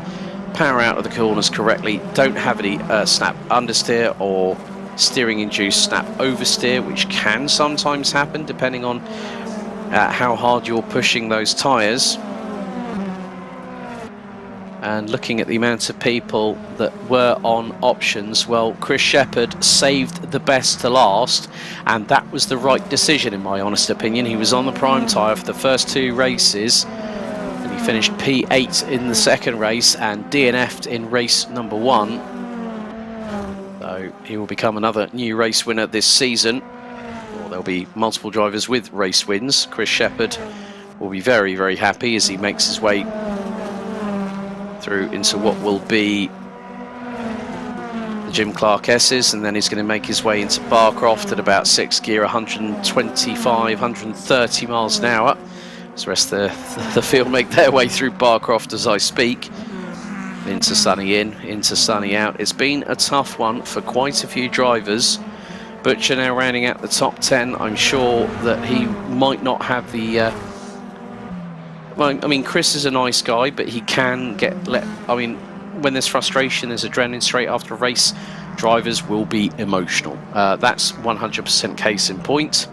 power out of the corners correctly, don't have any snap understeer or steering induced snap oversteer, which can sometimes happen depending on how hard you're pushing those tyres. And looking at the amount of people that were on options, well, Chris Shepherd saved the best to last, and that was the right decision in my honest opinion. He was on the prime tyre for the first 2 races, and he finished P8 in the second race and DNF'd in race number 1. So he will become another new race winner this season. There'll be multiple drivers with race wins. Chris Shepherd will be very, very happy as he makes his way through into what will be the Jim Clark S's, and then he's going to make his way into Barcroft at about 6th gear, 125, 130 miles an hour. As the rest of the field make their way through Barcroft as I speak. Into sunny in, into sunny out. It's been a tough one for quite a few drivers. Butcher now rounding out the top 10. I'm sure that he might not have the... well, I mean, Chris is a nice guy, but he can I mean, when there's frustration, there's adrenaline straight after a race, drivers will be emotional. That's 100% case in point.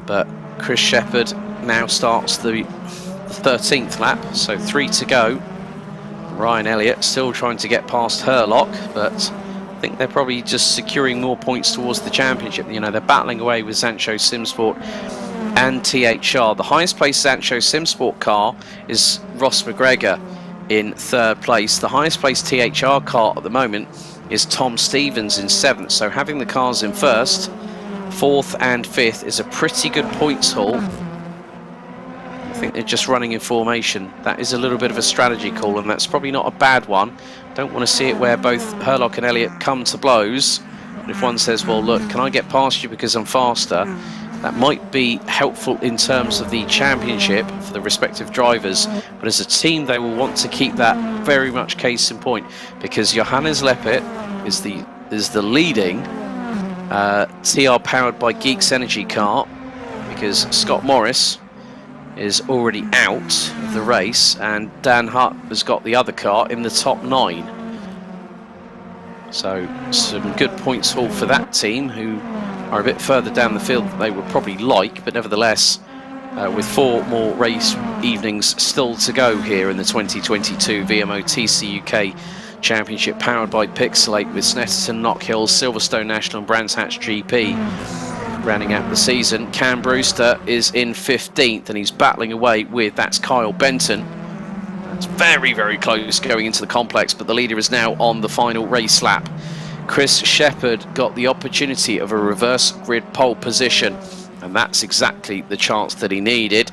But Chris Shepherd now starts the 13th lap, so 3 to go. Ryan Elliott still trying to get past Herlock, but I think they're probably just securing more points towards the championship. You know, they're battling away with Zancho Simsport and THR. The highest placed Zancho Simsport car is Ross McGregor in 3rd place. The highest placed THR car at the moment is Tom Stevens in 7th. So having the cars in 1st, 4th and 5th is a pretty good points haul. I think they're just running in formation. That is a little bit of a strategy call, and that's probably not a bad one. Don't want to see it where both Herlock and Elliott come to blows. But if one says, well, look, can I get past you because I'm faster? That might be helpful in terms of the championship for the respective drivers. But as a team, they will want to keep that very much case in point, because Johannes Lepit is the leading TR powered by Geeks Energy car, because Scott Morris is already out of the race, and Dan Hutt has got the other car in the top 9. So some good points haul for that team, who are a bit further down the field than they would probably like, but nevertheless, with 4 more race evenings still to go here in the 2022 VMO TCUK Championship, powered by Pixelate, with Snetterton, Knockhill, Silverstone National and Brands Hatch GP rounding out the season. Cam Brewster is in 15th, and he's battling away with, that's Kyle Benton. That's very, very close going into the complex, but the leader is now on the final race lap. Chris Shepherd got the opportunity of a reverse grid pole position, and that's exactly the chance that he needed.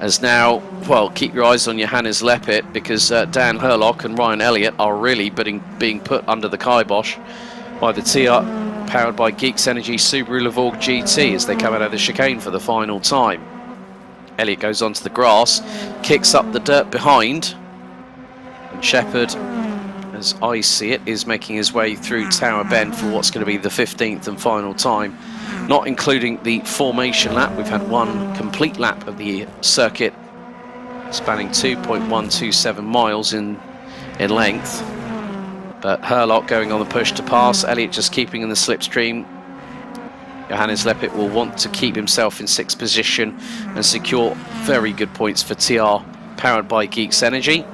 As now, well, keep your eyes on Johannes Leppert, because Dan Herlock and Ryan Elliott are really being put under the kibosh by the TR powered by Geeks Energy Subaru Levorg GT as they come out of the chicane for the final time. Elliott goes onto the grass, kicks up the dirt behind, and Shepherd, as I see it, is making his way through Tower Bend for what's going to be the 15th and final time, not including the formation lap. We've had one complete lap of the circuit, spanning 2.127 miles in length. But Herlock going on the push to pass, Elliott just keeping in the slipstream. Johannes Leppert will want to keep himself in 6th position and secure very good points for TR, powered by Geeks Energy.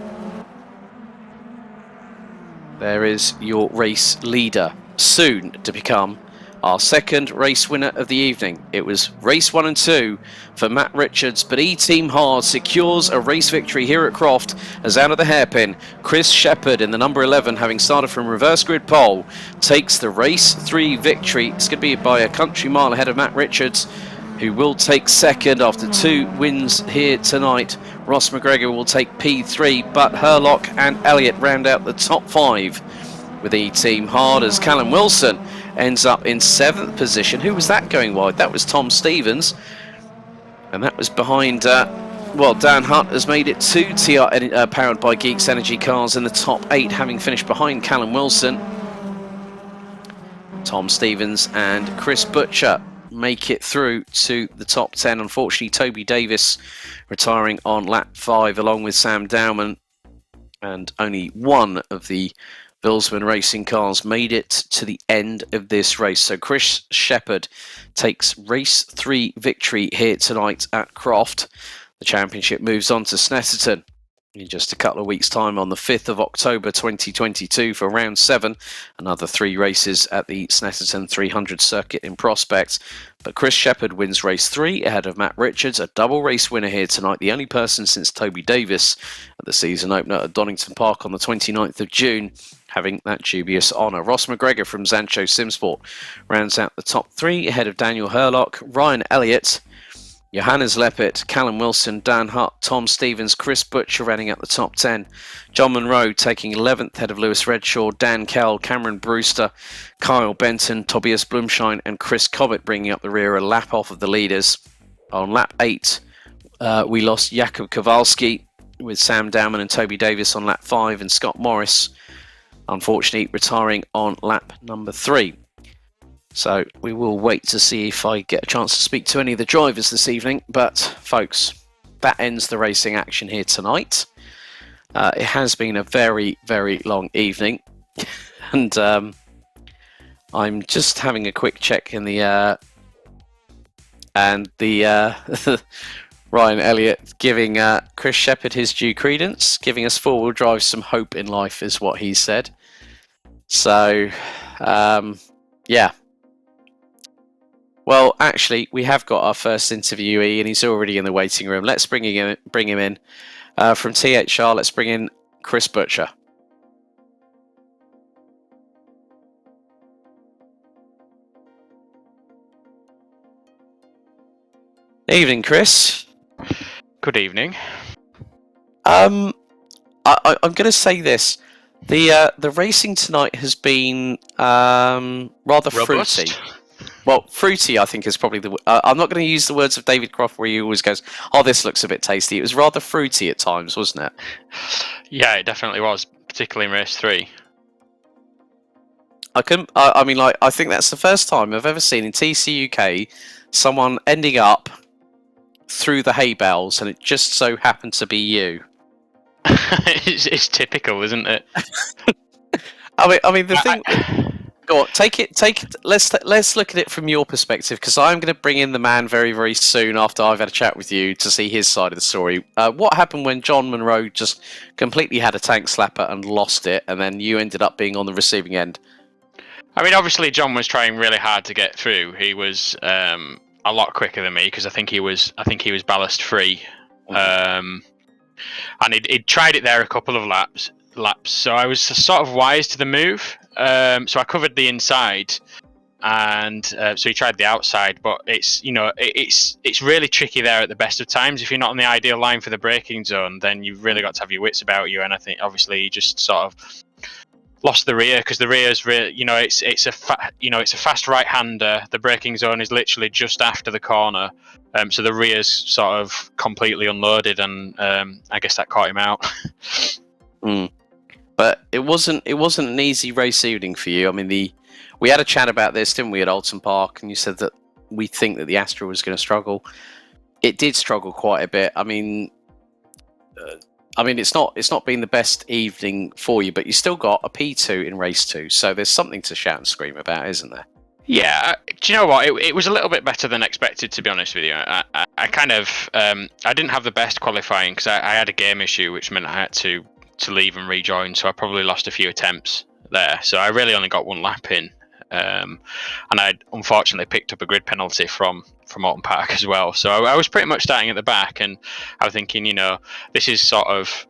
There is your race leader, soon to become our second race winner of the evening. It was race 1 and 2 for Matt Richards, but E-Team Hard secures a race victory here at Croft as out of the hairpin, Chris Shepherd in the number 11, having started from reverse grid pole, takes the race 3 victory. It's going to be by a country mile ahead of Matt Richards, who will take second after 2 wins here tonight. Ross McGregor will take P3, but Herlock and Elliott round out the top 5 with E-Team Hard as Callum Wilson ends up in 7th position. Who was that going wide? That was Tom Stevens. And that was behind, well, Dan Hutt has made it 2 TR powered by Geeks Energy cars in the top 8, having finished behind Callum Wilson. Tom Stevens and Chris Butcher make it through to the top 10. Unfortunately, Toby Davis retiring on lap 5 along with Sam Dowman, and only one of the Vilsman Racing cars made it to the end of this race. So Chris Shepherd takes race 3 victory here tonight at Croft. The championship moves on to Snetterton in just a couple of weeks' time on the 5th of October 2022 for round 7. Another 3 races at the Snetterton 300 circuit in Prospect. But Chris Shepherd wins race 3 ahead of Matt Richards, a double race winner here tonight, the only person since Toby Davis at the season opener at Donington Park on the 29th of June, having that dubious honour. Ross McGregor from Zancho Simsport rounds out the top 3 ahead of Daniel Herlock, Ryan Elliott, Johannes Leppert, Callum Wilson, Dan Hutt, Tom Stevens, Chris Butcher rounding out the top 10. John Monroe taking 11th ahead of Lewis Redshaw, Dan Kell, Cameron Brewster, Kyle Benton, Tobias Blumschein and Chris Cobbett bringing up the rear, a lap off of the leaders. On lap 8, we lost Jakub Kowalski with Sam Dowman and Toby Davis on lap 5, and Scott Morris, unfortunately, retiring on lap number 3. So we will wait to see if I get a chance to speak to any of the drivers this evening. But folks, that ends the racing action here tonight. It has been a very, very long evening. And I'm just having a quick check in the Ryan Elliott giving Chris Shepherd his due credence, giving us four-wheel drive some hope in life is what he said. So, yeah. Well, actually, we have got our first interviewee, and he's already in the waiting room. Let's bring him in. From THR, let's bring in Chris Butcher. Evening, Chris. Good evening. I'm going to say this: the racing tonight has been rather Robust. fruity. Well, fruity, I think, is probably the. I'm not going to use the words of David Croft, where he always goes, "Oh, this looks a bit tasty." It was rather fruity at times, wasn't it? Yeah, it definitely was, particularly in race 3. I think that's the first time I've ever seen in TCUK someone ending up through the hay bales, and it just so happened to be you. It's typical, isn't it? I mean, the thing. Go on, take it. Let's look at it from your perspective, because I'm going to bring in the man very, very soon after I've had a chat with you to see his side of the story. What happened when John Monroe just completely had a tank slapper and lost it, and then you ended up being on the receiving end? I mean, obviously, John was trying really hard to get through. He was a lot quicker than me, because I think he was ballast free, and he'd tried it there a couple of laps. So I was sort of wise to the move. So I covered the inside, and so he tried the outside, but it's it's really tricky there at the best of times. If you're not on the ideal line for the braking zone, then you've really got to have your wits about you. And I think obviously he just sort of lost the rear, because the rear is really, it's a fast right-hander. The braking zone is literally just after the corner, so the rear's sort of completely unloaded, and I guess that caught him out. But it wasn't an easy race evening for you. I mean, we had a chat about this, didn't we, at Alton Park, and you said that we think that the Astra was going to struggle. It did struggle quite a bit. I mean, it's not been the best evening for you, but you still got a P2 in race 2, so there's something to shout and scream about, isn't there? Yeah, do you know what? It was a little bit better than expected, to be honest with you. I kind of I didn't have the best qualifying because I had a game issue, which meant I had to leave and rejoin, so I probably lost a few attempts there. So I really only got one lap in, and I unfortunately picked up a grid penalty from Alton Park as well. So I was pretty much starting at the back, and I was thinking, this is sort of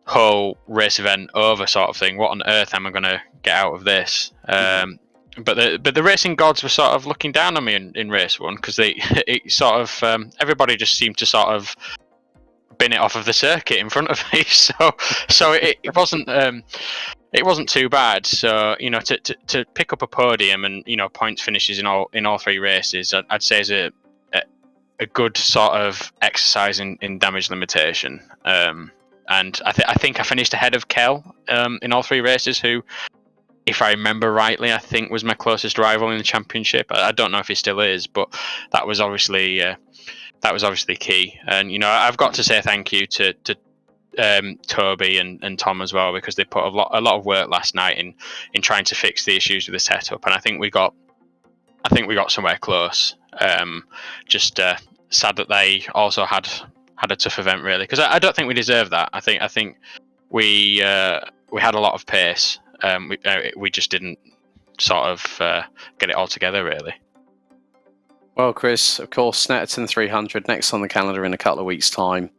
whole race event over sort of thing. What on earth am I going to get out of this? But the racing gods were sort of looking down on me in race 1, because everybody just seemed to sort of bin it off of the circuit in front of me. So it wasn't too bad. So to pick up a podium and points finishes in all 3 races, I'd say is a good sort of exercise in damage limitation. And I think I finished ahead of Kel in all 3 races, who, if I remember rightly, I think was my closest rival in the championship. I don't know if he still is, but that was obviously key. And I've got to say thank you to Toby and Tom as well, because they put a lot of work last night in trying to fix the issues with the setup, and I think we got somewhere close. Just sad that they also had a tough event, really, because I don't think we deserve that. I think we had a lot of pace. We just didn't sort of get it all together, really. Well, Chris, of course, Snetterton 300 next on the calendar in a couple of weeks' time.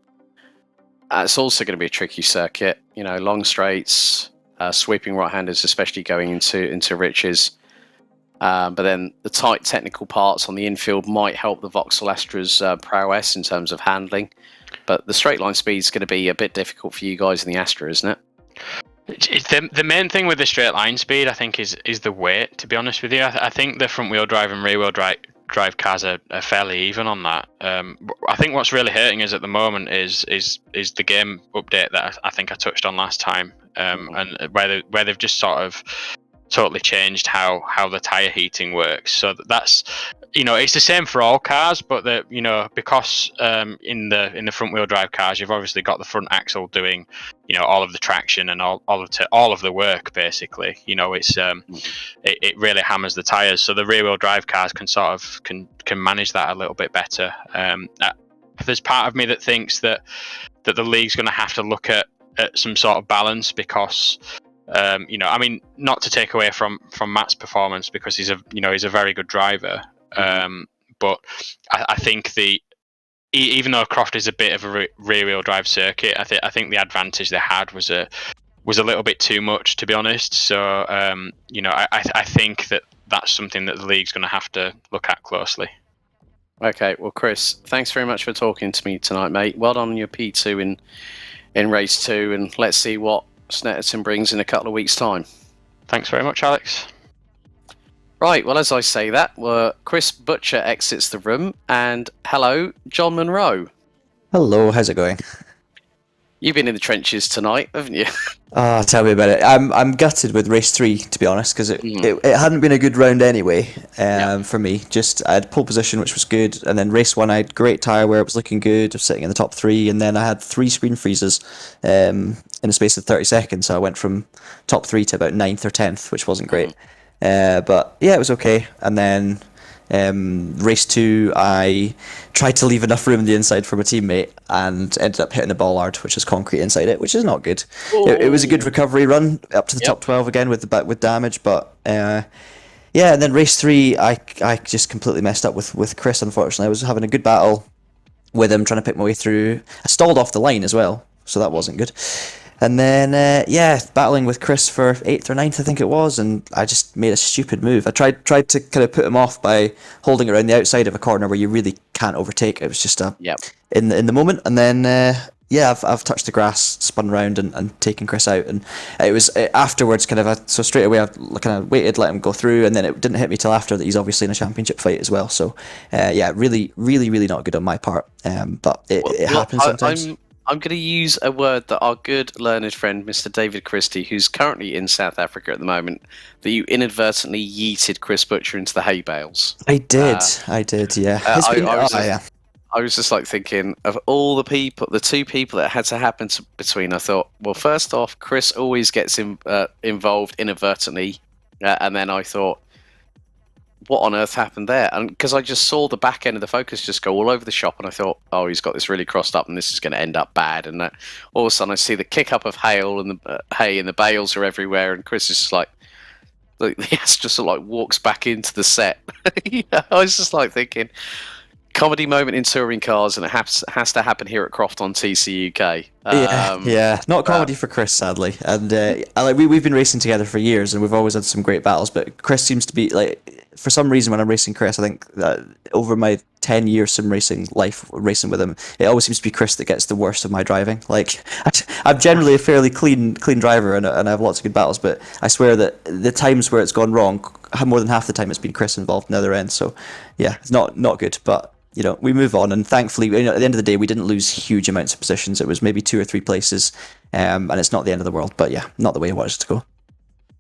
It's also going to be a tricky circuit. Long straights, sweeping right-handers, especially going into Riches. But then the tight technical parts on the infield might help the Vauxhall Astra's prowess in terms of handling. But the straight line speed is going to be a bit difficult for you guys in the Astra, isn't it? The main thing with the straight line speed, I think, is the weight. To be honest with you, I think the front wheel drive and rear wheel drive cars are fairly even on that. I think what's really hurting us at the moment is the game update that I think I touched on last time, and where they've just sort of totally changed how the tire heating works. So that's it's the same for all cars, but because in the front wheel drive cars, you've obviously got the front axle doing all of the traction and all of the work, basically. It really hammers the tires, so the rear wheel drive cars can manage that a little bit better. There's part of me that thinks that the league's going to have to look at some sort of balance, because not to take away from Matt's performance, because he's a very good driver, but I think even though Croft is a bit of a rear wheel drive circuit, I think the advantage they had was a little bit too much, to be honest. So I think that's something that the league's going to have to look at closely. Okay, well, Chris, thanks very much for talking to me tonight, mate. Well done on your P2 in race 2, and let's see what Snetterton brings in a couple of weeks' time. Thanks very much, Alex. Right, well, as I say that, Chris Butcher exits the room, and hello, John Monroe. Hello, how's it going? You've been in the trenches tonight, haven't you? Tell me about it. I'm gutted with race 3, to be honest, because it hadn't been a good round anyway for me. Just I had pole position, which was good, and then race 1 I had great tyre wear, it was looking good, I was sitting in the top 3, and then I had 3 screen freezes in the space of 30 seconds, so I went from top 3 to about 9th or 10th, which wasn't great. But yeah, it was okay. And then race 2, I tried to leave enough room on the inside for my teammate and ended up hitting a bollard, which is concrete inside it, which is not good. It was a good recovery run up to the top 12 again with damage, but yeah. And then race 3, I just completely messed up with Chris. Unfortunately, I was having a good battle with him, trying to pick my way through. I stalled off the line as well, so that wasn't good. And then, battling with Chris for 8th or 9th, I think it was, and I just made a stupid move. I tried to kind of put him off by holding around the outside of a corner where you really can't overtake. It was just in the moment, and then I've touched the grass, spun around, and taken Chris out, and it was afterwards so straight away I kind of waited, let him go through, and then it didn't hit me till after that he's obviously in a championship fight as well. So really, really, really not good on my part, but it happens sometimes. I'm going to use a word that our good learned friend, Mr. David Christie, who's currently in South Africa at the moment, that you inadvertently yeeted Chris Butcher into the hay bales. I did, yeah. I was just like thinking of all the people, the two people that had to happen between. I thought, well, first off, Chris always gets involved inadvertently, and then I thought, what on earth happened there? And because I just saw the back end of the focus just go all over the shop, and I thought, oh, he's got this really crossed up, and this is going to end up bad. And all of a sudden, I see the kick up of hail and the hay, and the bales are everywhere, and Chris is just like he just walks back into the set. I was just like thinking, comedy moment in touring cars, and it has to happen here at Croft on TCUK. Not comedy for Chris, sadly. And we've been racing together for years, and we've always had some great battles. But Chris seems to be for some reason when I'm racing Chris, I think that over my 10-year sim racing life, racing with him, it always seems to be Chris that gets the worst of my driving. I'm generally a fairly clean driver, and I have lots of good battles. But I swear that the times where it's gone wrong, more than half the time it's been Chris involved in the other end. So yeah, it's not good, but. We move on, and thankfully, at the end of the day, we didn't lose huge amounts of positions. It was maybe 2 or 3 places, and it's not the end of the world. But yeah, not the way I wanted it to go.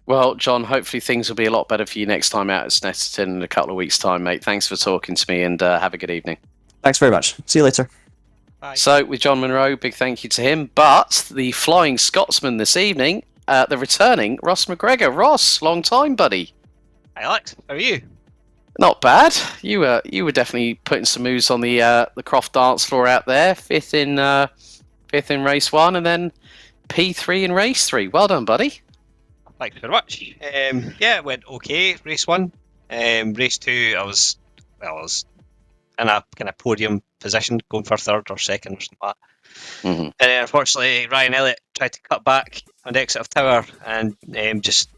Well, John, hopefully things will be a lot better for you next time out at Snetterton in a couple of weeks' time, mate. Thanks for talking to me, and have a good evening. Thanks very much. See you later. Bye. So, with John Monroe, big thank you to him. But the Flying Scotsman this evening, the returning Ross McGregor. Ross, long time, buddy. Hey, Alex. How are you? Not bad. You were definitely putting some moves on the Croft dance floor out there. Fifth in race 1, and then P3 in race 3. Well done, buddy. Thank you very much. It went okay. Race 1. Race 2, I was in a kind of podium position, going for 3rd or 2nd or something like that. Mm-hmm. And then unfortunately, Ryan Elliott tried to cut back on the exit of Tower and just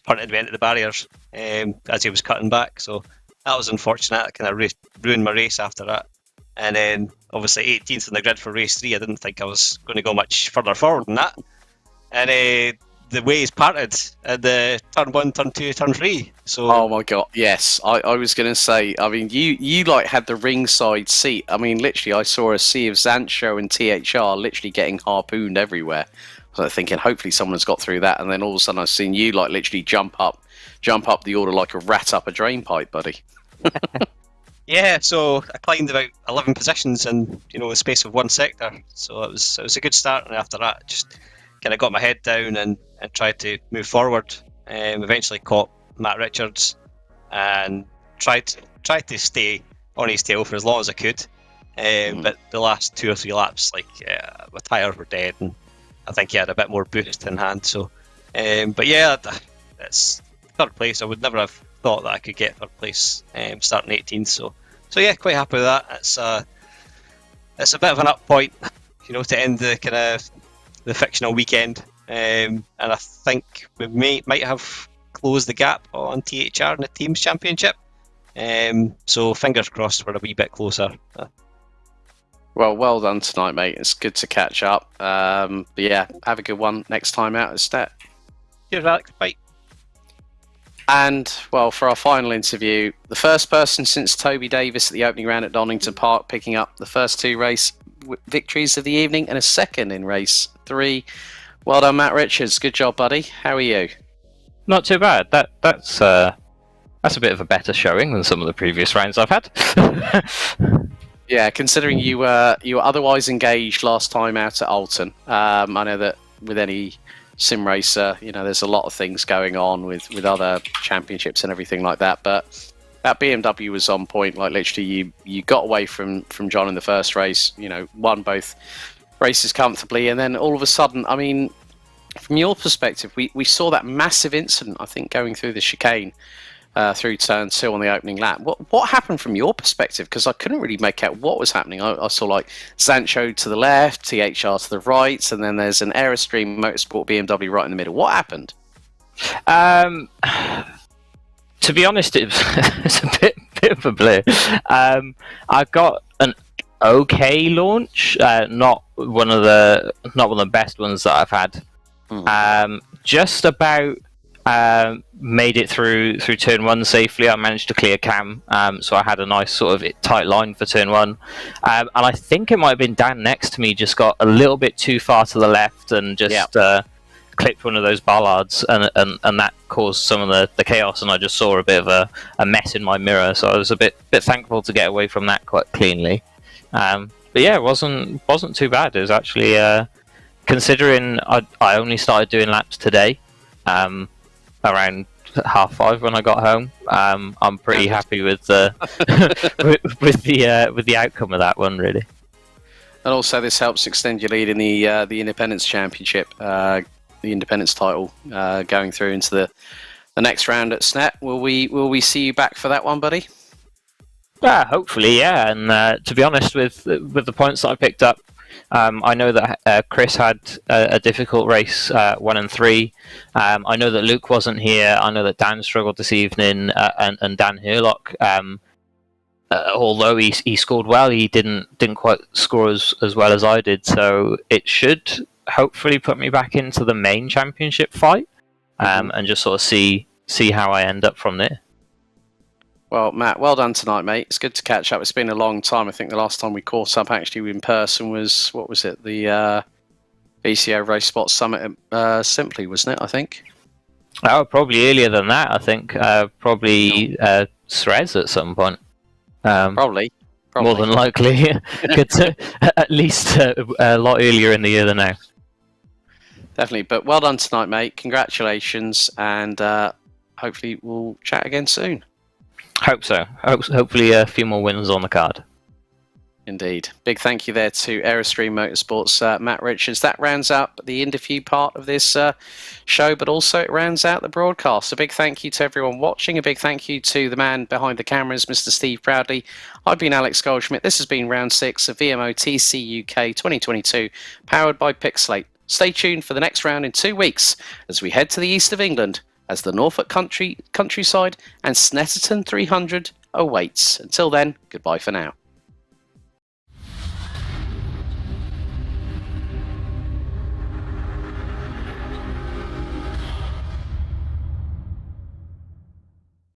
punted me into the barriers as he was cutting back. So that was unfortunate. It kind of ruined my race after that. And then obviously 18th in the grid for race 3. I didn't think I was going to go much further forward than that. And the ways parted at the turn 1, turn 2, turn 3. So oh my god, yes. I was going to say, I mean, you had the ringside seat. I mean, literally, I saw a sea of Zancho and THR literally getting harpooned everywhere. So thinking, hopefully someone's got through that, and then all of a sudden I've seen you literally jump up the order like a rat up a drain pipe, buddy. Yeah, so I climbed about 11 positions in the space of 1 sector. So it was a good start, and after that, just kind of got my head down and tried to move forward. Eventually caught Matt Richards and tried to stay on his tail for as long as I could. But the last 2 or 3 laps, my tyres were dead, and I think he had a bit more boost in hand. So, but yeah, it's 3rd place. I would never have thought that I could get 3rd place starting 18th. So yeah, quite happy with that. It's a bit of an up point, to end the kind of the fictional weekend. And I think we might have closed the gap on THR in the teams championship. So fingers crossed we're a wee bit closer. Well done tonight, mate. It's good to catch up. But yeah, have a good one next time out at Stet. Cheers, Alex. Bye. And, well, for our final interview, the first person since Toby Davis at the opening round at Donington Park picking up the first 2 race victories of the evening and a 2nd in race 3. Well done, Matt Richards. Good job, buddy. How are you? Not too bad. That's a bit of a better showing than some of the previous rounds I've had. Yeah, considering you were otherwise engaged last time out at Alton. I know that with any sim racer, there's a lot of things going on with other championships and everything like that. But that BMW was on point. Like literally, you got away from John in the first race. Won both races comfortably, and then all of a sudden, I mean, from your perspective, we saw that massive incident. I think going through the chicane. through turn 2 on the opening lap. What happened from your perspective? Because I couldn't really make out what was happening. I saw like Sancho to the left, THR to the right, and then there's an Aerostream Motorsport BMW right in the middle. What happened? To be honest, it's a bit of a blur. I got an okay launch, not one of the best ones that I've had. Just about made it through turn 1 safely. I managed to clear cam, so I had a nice sort of tight line for turn 1. And I think it might have been Dan next to me just got a little bit too far to the left and just clipped one of those bollards, and that caused some of the chaos, and I just saw a bit of a mess in my mirror. So I was a bit thankful to get away from that quite cleanly. But yeah, it wasn't too bad. It was actually, considering I only started doing laps today, around 5:30 when I got home. I'm pretty happy with the with the outcome of that one, really. And also, this helps extend your lead in the Independence Championship, the Independence title, going through into the next round at SNET. Will we see you back for that one, buddy? Yeah, hopefully, yeah. And to be honest, with the points that I picked up, I know that Chris had a difficult race 1 and 3. I know that Luke wasn't here. I know that Dan struggled this evening, and Dan Herlock, although he scored well, he didn't quite score as well as I did. So it should hopefully put me back into the main championship fight, and just sort of see how I end up from there. Well, Matt, well done tonight, mate. It's good to catch up. It's been a long time. I think the last time we caught up actually in person was, what was it, the VCO Race Spot Summit at Simply, wasn't it, I think? Oh, probably earlier than that, I think. Probably Srez at some point. Probably. More than likely. At least a lot earlier in the year than now. Definitely. But well done tonight, mate. Congratulations. And hopefully we'll chat again soon. Hope so. Hopefully a few more wins on the card. Indeed. Big thank you there to Aerostream Motorsports, Matt Richards. That rounds up the interview part of this show, but also it rounds out the broadcast. A big thank you to everyone watching. A big thank you to the man behind the cameras, Mr. Steve Proudley. I've been Alex Goldschmidt. This has been round 6 of VMO TCUK 2022, powered by Pixlate. Stay tuned for the next round in 2 weeks as we head to the east of England as the Norfolk countryside and Snetterton 300 awaits. Until then, goodbye for now.